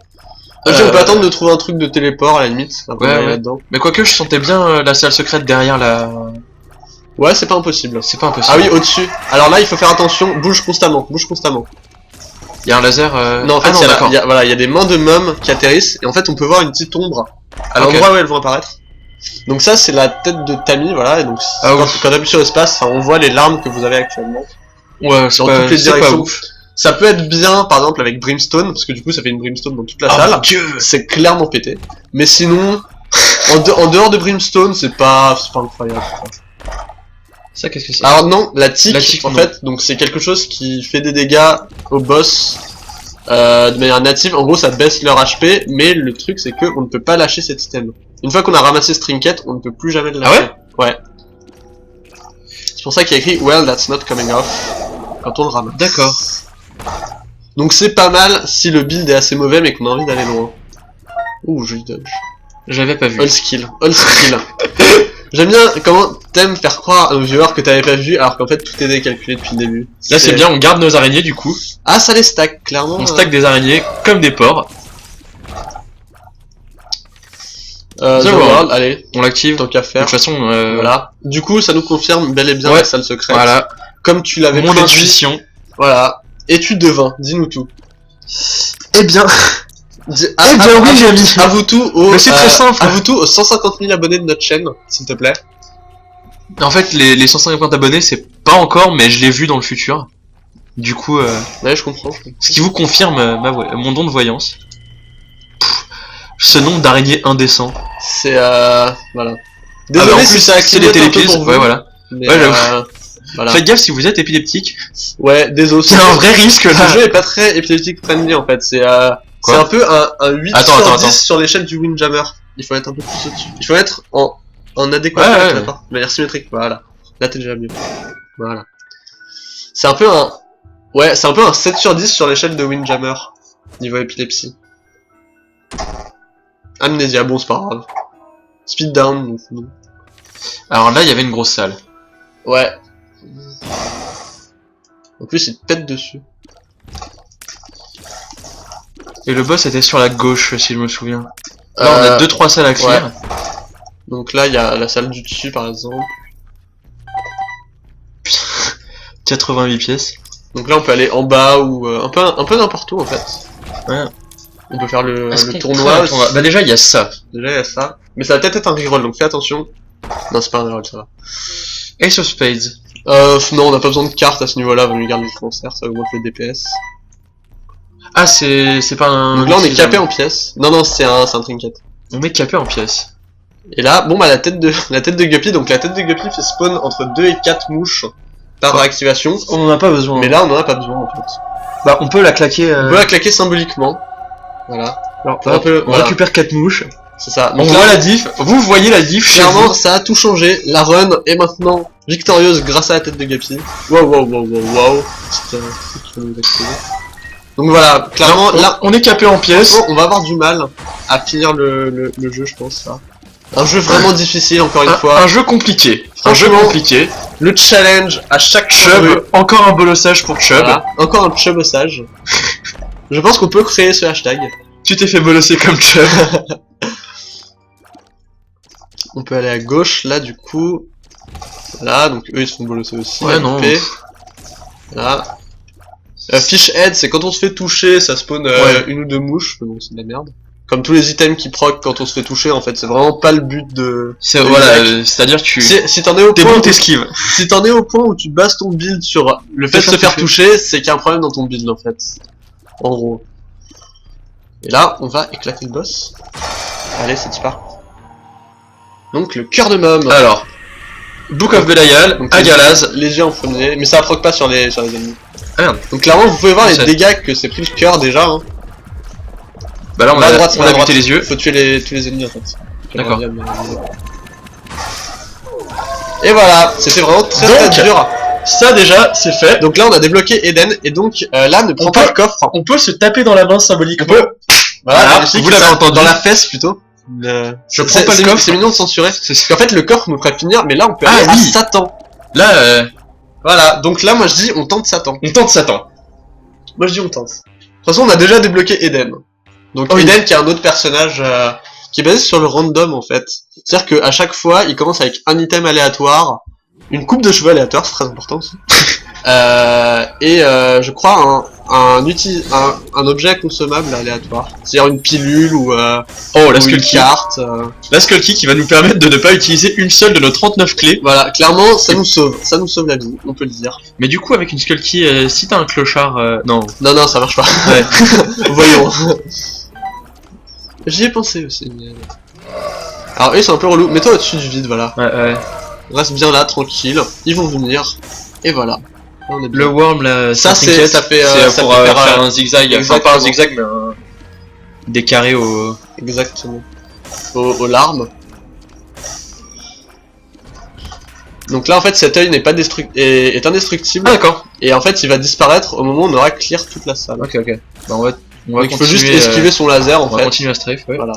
On peut attendre de trouver un truc de téléport à la limite. Ouais. Là-dedans. Mais quoique je sentais bien la salle secrète derrière la... Ouais, c'est pas impossible. C'est pas impossible. Ah oui, au-dessus. Alors là, il faut faire attention, bouge constamment, bouge constamment. Il y a un laser... Non, en fait, il y a des mains de mômes qui atterrissent, et en fait, on peut voir une petite ombre à l'endroit où elles vont apparaître. Donc ça, c'est la tête de Tammy, voilà, et donc quand on appuie sur l'espace, on voit les larmes que vous avez actuellement. Ouais, c'est dans toutes les directions. pas ouf. Ça peut être bien, par exemple, avec Brimstone, parce que du coup, ça fait une Brimstone dans toute la salle. C'est clairement pété. Mais sinon, en dehors de Brimstone, c'est pas incroyable. Ça, qu'est-ce que c'est? Alors non, la tique en non. fait, donc c'est quelque chose qui fait des dégâts au boss de manière native. En gros, ça baisse leur HP, mais le truc c'est que on ne peut pas lâcher cet item. Une fois qu'on a ramassé ce trinket, on ne peut plus jamais le lâcher. Ah ouais? Ouais. C'est pour ça qu'il y a écrit "Well, that's not coming off" quand on le ramasse. D'accord. Donc c'est pas mal si le build est assez mauvais mais qu'on a envie d'aller loin. Ouh, joli dodge. J'avais pas vu. All skill. J'aime bien comment t'aimes faire croire à nos viewers que t'avais pas vu alors qu'en fait tout est décalculé depuis le début. Là c'est bien, on garde nos araignées du coup. Ah, ça les stack, clairement. On stack des araignées comme des porcs. The World, allez, on l'active. Tant qu'à faire. De toute façon, voilà. Du coup, ça nous confirme bel et bien la salle secrète. Voilà. Comme tu l'avais Mon prédit. intuition. Voilà. Et tu devins, dis-nous tout. Eh bien. Oui, j'ai mis. À vous tout aux. Mais c'est très simple. À vous tout aux 150 000 abonnés de notre chaîne, s'il te plaît. En fait, les 150 abonnés, c'est pas encore, mais je l'ai vu dans le futur. Du coup, ouais, je comprends. Ce qui vous confirme mon don de voyance. Ce nombre d'araignées indécent. C'est voilà. Désolé en plus, si ça a c'est des télépises. pour vous. Ouais, voilà. Mais voilà. Faites gaffe si vous êtes épileptique. Ouais, désolé. C'est un vrai risque là. Le jeu est pas très épileptique friendly en fait. C'est un peu un 8 sur 10 sur l'échelle du Windjammer. Il faut être un peu plus au-dessus. Il faut être en adéquation avec la part. De manière symétrique. Voilà. Là t'es déjà mieux. Voilà. C'est un peu un... Ouais, c'est un peu un 7 sur 10 sur l'échelle de Windjammer. Niveau épilepsie. Amnésia, bon c'est pas grave. Speed down, non. Alors là, il y avait une grosse salle. Ouais. En plus, il te pète dessus. Et le boss était sur la gauche, si je me souviens. Là, on a 2-3 salles à clear. Ouais. Donc là, il y a la salle du dessus, par exemple. 88 pièces. Donc là, on peut aller en bas ou un peu n'importe où, en fait. Ouais. On peut faire le tournoi aussi. Bah déjà, il y a ça. Déjà, il y a ça. Mais ça va peut-être être un reroll, donc fais attention. Non, c'est pas un reroll, ça va. Ace of Spades. Non, on n'a pas besoin de cartes à ce niveau-là, vaut mieux garder le cancer, ça augmente le DPS. Ah, c'est pas un... Donc là, on est capé en pièces. Non, c'est un trinket. On est capé en pièces. Et là, bon bah la tête de Guppy, donc la tête de Guppy fait spawn entre 2 et 4 mouches par réactivation. On en a pas besoin. Mais là, on en a pas besoin, en fait. Bah, on peut la claquer... On peut la claquer symboliquement. Voilà. Alors, on récupère 4 mouches. C'est ça. Donc on voit la diff. Vous voyez la diff. Clairement, ça a tout changé. La run est maintenant victorieuse grâce à la tête de Guppy. Wow. Donc voilà, clairement, là, on est capé en pièces. On va avoir du mal à finir le jeu, je pense, ça. Un jeu vraiment difficile, encore une fois. Un jeu compliqué. Un jeu compliqué. Le challenge à chaque Chubb. Encore un bolossage pour Chubb. Voilà. Encore un chubossage. Je pense qu'on peut créer ce hashtag. Tu t'es fait bolosser comme Chubb. On peut aller à gauche, là, du coup. Voilà, donc eux, ils se font bolosser aussi. Ouais, non. Voilà. Fish head, c'est quand on se fait toucher, ça spawn une ou deux mouches, mais bon, c'est de la merde. Comme tous les items qui proc quand on se fait toucher, en fait, c'est vraiment pas le but de... Voilà, c'est-à-dire que tu... Si t'en es au T'es point... bon, t'esquives. Si t'en es au point où tu bases ton build sur le fait de se faire toucher, c'est qu'il y a un problème dans ton build, en fait. En gros. Et là, on va éclater le boss. Allez, c'est parti. Donc, le cœur de môme. Alors, Book of Belial, Donc, Agalaz. léger en premier, mais ça proc pas sur les ennemis. Ah merde. Donc clairement, vous pouvez voir les Ça- dégâts que c'est pris le cœur déjà. Hein. Bah là, on Va à a, droite, on va a à droite. buté les yeux. Faut tuer tous les ennemis en fait. D'accord. Et voilà, c'était vraiment très Donc, très dur. Ça déjà, c'est fait. Donc là, on a débloqué Eden, et donc là, ne prends On pas peut- le coffre. On peut se taper dans la main symboliquement. Voilà, magnifique, vous l'avez ça, entendu. dans la fesse plutôt. Je prends pas le coffre. C'est mignon de censurer. C'est Parce qu'en fait, le coffre nous ferait finir, mais là, on peut Ah aller à oui. Satan. Là, Voilà, donc là, moi je dis, on tente Satan. on tente Satan. Moi je dis, on tente. De toute façon, on a déjà débloqué Eden. Donc Oh, Eden, qui est un autre personnage qui est basé sur le random en fait. C'est-à-dire qu'à chaque fois, il commence avec un item aléatoire, une coupe de cheveux aléatoire, c'est très important aussi. Je crois un objet consommable aléatoire. C'est-à-dire une pilule ou Oh, la une Skull Key. carte. La Skull Key qui va nous permettre de ne pas utiliser une seule de nos 39 clés. Voilà, clairement, ça nous sauve la vie, on peut le dire. Mais du coup, avec une Skull Key, si t'as un clochard... Non. Non, ça marche pas. Ouais. Voyons. J'y ai pensé aussi. Mais... Alors eux ils sont un peu relous. Mets-toi au-dessus du vide, voilà. Ouais. Reste bien là, tranquille. Ils vont venir. Et voilà. Là, on est bien. Le worm, là, Ça, t'inquiète, ça fait, c'est pour peut faire un zigzag. Enfin, exactement. pas un zigzag, mais des carrés au... Exactement. Aux larmes. Donc là en fait cet œil n'est pas est indestructible. Ah d'accord. Et en fait il va disparaître au moment où on aura clear toute la salle. Ok. Bah, on va Donc il faut continuer, juste esquiver son laser en on va fait. continuer à strafe, ouais. Voilà.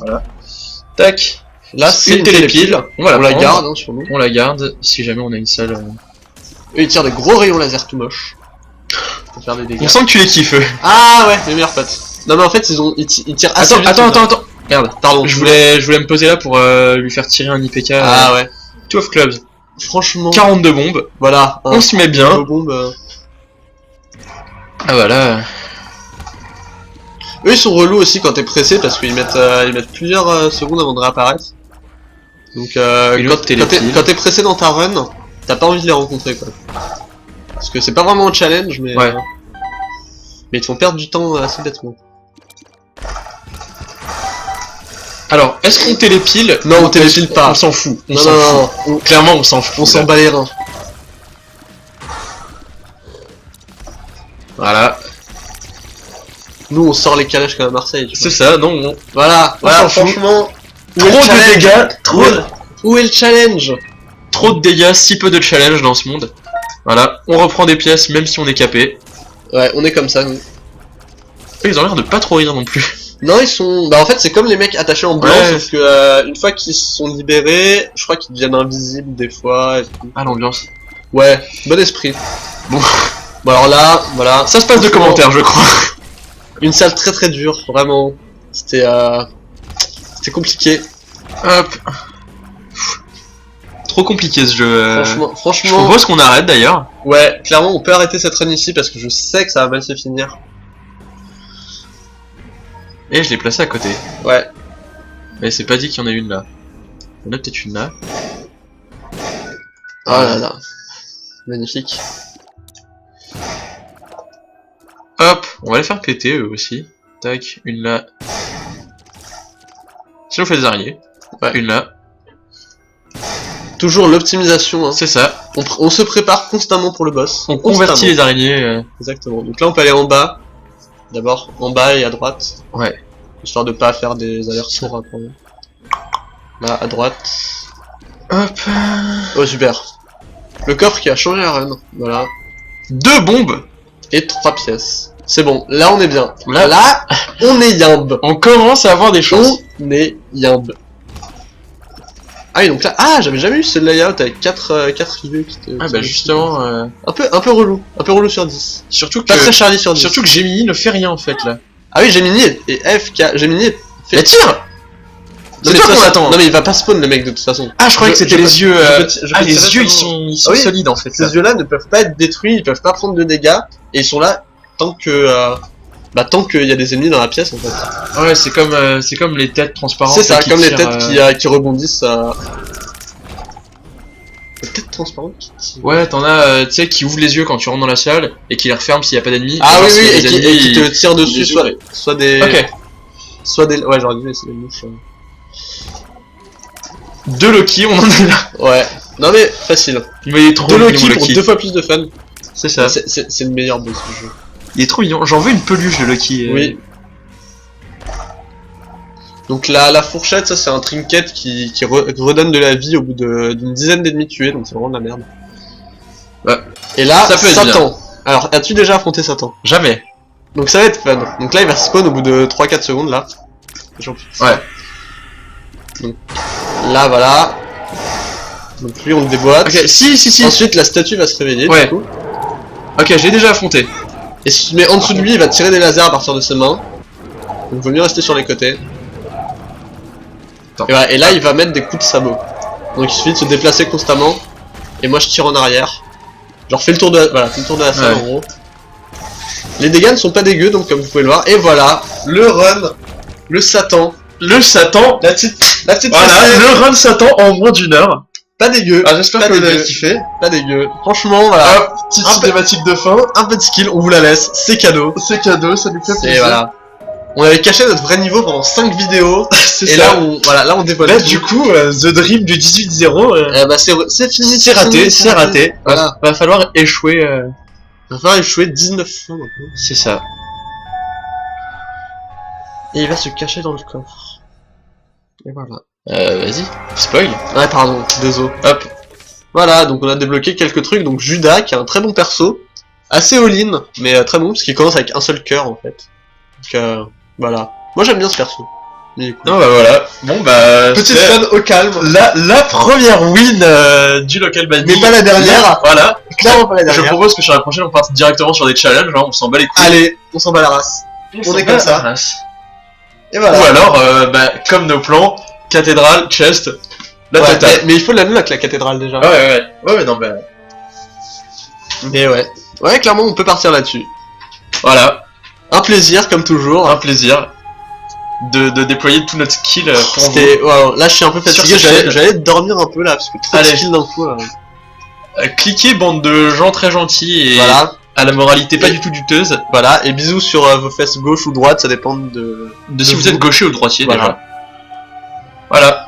Tac. Là c'est une télépile. télépile. On va la On la prendre. garde hein, sur nous. On la garde si jamais on a une salle... Eux ils tirent des gros rayons laser tout moches. Pour faire des dégâts. On sent que tu les kiffes. Ah ouais, mes meilleurs potes. Non mais en fait ils tirent assez vite. Attends. Merde. Pardon. Je voulais me poser là pour lui faire tirer un IPK. Ah ouais. 12 clubs. Franchement. 42 bombes. Voilà. On s'y met bien. Vos bombes, Ah voilà. Eux ils sont relous aussi quand t'es pressé parce qu'ils mettent plusieurs secondes avant de réapparaître. Donc Une autre télépile. quand t'es pressé dans ta run, t'as pas envie de les rencontrer quoi. Parce que c'est pas vraiment un challenge mais Ouais. Mais ils te font perdre du temps assez bêtement. Alors, est-ce qu'on télépile? Non, on télépile pas. On s'en fout. On Non, s'en non, fout. non, Clairement, on s'en fout. on s'en bat les reins. Voilà. Nous on sort les calèches comme à Marseille. Tu vois. C'est ça, non. Voilà, On s'en fout. franchement. Trop de dégâts, Où est le challenge? trop de dégâts, si peu de challenge dans ce monde. Voilà. On reprend des pièces même si on est capé. Ouais, on est comme ça nous. Ils ont l'air de pas trop rire non plus. Non, ils sont. Bah, en fait, c'est comme les mecs attachés en blanc, Ouais. sauf que une fois qu'ils sont libérés, je crois qu'ils deviennent invisibles des fois. Et tout. Ah, l'ambiance. Ouais, bon esprit. Bon. Bon, alors là, voilà. Ça se passe de Franchement, commentaires, je crois. Une salle très très dure, vraiment. C'était compliqué. Hop. Trop compliqué ce jeu. Je Franchement, propose qu'on arrête d'ailleurs. ouais, clairement, on peut arrêter cette run ici parce que je sais que ça va mal se finir. Et je l'ai placé à côté. Ouais. Mais c'est pas dit qu'il y en a une là. Il y en a peut-être une là. Oh là là. Magnifique. Hop, on va les faire péter eux aussi. Tac, une là. Si on fait des araignées. Ouais. Une là. Toujours l'optimisation, hein. C'est ça. On se prépare constamment pour le boss. On convertit les araignées. Exactement. Donc là, on peut aller en bas. D'abord, en bas et à droite. Ouais. Histoire de pas faire des allers-retours après. Là, à droite. Hop. Oh, super. Le coffre qui a changé la run. Voilà. 2 bombes. Et 3 pièces. C'est bon. Là, on est bien. Là, On est yamb. on commence à avoir des choses. On est yamb. Ah oui, donc là, ah, j'avais jamais eu ce layout avec 4 rives qui te... Ah bah justement. Un peu relou. Un peu relou sur 10. Surtout que, Pas très Charlie sur 10. surtout que Gemini ne fait rien en fait là. Ah oui, Gemini et FK. Gemini fait... Mais tire. Non, C'est mais toi de toute qu'on façon- attend. Non mais il va pas spawn le mec de toute façon. Ah, je croyais que c'était je les peux- yeux. je Ah, peux les tirer yeux, seulement- ils sont Ah oui. solides en fait. Ces yeux-là ne peuvent pas être détruits, ils peuvent pas prendre de dégâts, et ils sont là tant que... tant qu'il y a des ennemis dans la pièce en fait. Ouais, c'est comme les têtes transparentes. C'est ça, qui comme les tirent, têtes qui rebondissent Les têtes transparentes qui tirent. Ouais, t'en as, tu sais, qui ouvrent les yeux quand tu rentres dans la salle et qui les referment s'il y a pas d'ennemis. Ah genre, oui, s'il y oui, a et des qui ennemis, te tirent dessus, des soit, yeux, soit des... Ok. Soit des... Ouais, j'aurais dû laisser les mouches. Deux Loki, on en est là. Ouais. Non mais, facile. Mais il est trop Deux mignon, Loki pour 2 fois plus de fun. C'est ça. C'est le meilleur boss du jeu. Il est trop mignon. J'en veux une peluche de Loki. Oui. Donc la fourchette, ça c'est un trinket qui redonne de la vie au bout d'une dizaine d'ennemis tués, donc c'est vraiment de la merde. Ouais. Et là, Ça peut être Satan. Alors, as-tu déjà affronté Satan? Jamais. Donc ça va être fun. Donc là, il va spawn au bout de 3-4 secondes, là. Ouais. Donc, là, voilà. Donc lui, on le déboîte. Ok, si. Ensuite, la statue va se réveiller, Ouais. du coup. Ok, j'ai déjà affronté. Et si tu mets en dessous de lui, il va tirer des lasers à partir de ses mains. Donc vaut mieux rester sur les côtés. Attends. Et, voilà, et là, il va mettre des coups de sabot. Donc il suffit de se déplacer constamment. Et moi, je tire en arrière. Genre, fais le tour de la, voilà, fais le tour de la salle, Ouais. en gros. Les dégâts ne sont pas dégueux, donc comme vous pouvez le voir. Et voilà, le run, le Satan. Le Satan. La petite Voilà, recette. le run Satan en moins d'une heure. Pas dégueu. Ah, j'espère Pas que vous avez dégueu. kiffé. Pas dégueu. Franchement, voilà. Hop, petite Un peu- cinématique de fin. Un peu de skill, on vous la laisse. C'est cadeau. C'est cadeau, ça nous fait plaisir. Et voilà. On avait caché notre vrai niveau pendant 5 vidéos. C'est Et ça. là, on dévoile. Là, tout. du coup, The Dream du 18-0, Eh bah, c'est fini. c'est raté, fini, c'est raté. Voilà. Va falloir échouer. Il va falloir échouer 19 fois maintenant. C'est ça. Et il va se cacher dans le coffre. Et voilà. Vas-y, spoil. Ouais, pardon, désolé. Hop. Voilà, donc on a débloqué quelques trucs. Donc Judas, qui est un très bon perso. Assez all-in, mais très bon, parce qu'il commence avec un seul cœur en fait. Donc voilà. Moi j'aime bien ce perso. Il est cool. Non, bah voilà. Bon, bah. Petite c'est run au calme. la première win du Local Bandit. Mais pas la dernière. Voilà. Clairement pas la Je dernière. propose que sur la prochaine, on parte directement sur des challenges. Genre, on s'en bat les couilles. Allez, on s'en bat la race. on est comme ça. Et voilà. Ou alors, comme nos plans, cathédrale, chest, la Ouais, totale. mais il faut l'anneau avec la cathédrale déjà. Ouais, non, bah. Mais ouais. Ouais, clairement, on peut partir là-dessus. Voilà. Un plaisir, comme toujours. Un plaisir de déployer tout notre skill pour vous. C'était... ouais, là, je suis un peu fatigué. Sur ce chaîne. J'allais dormir un peu là, parce que trop de Allez. skill d'un coup. Là. Cliquez, bande de gens très gentils et Voilà. à la moralité pas Et- du tout douteuse. Voilà. Et bisous sur vos fesses gauche ou droite, ça dépend de... De si vous êtes gaucher ou droitier Voilà. déjà. Voilà.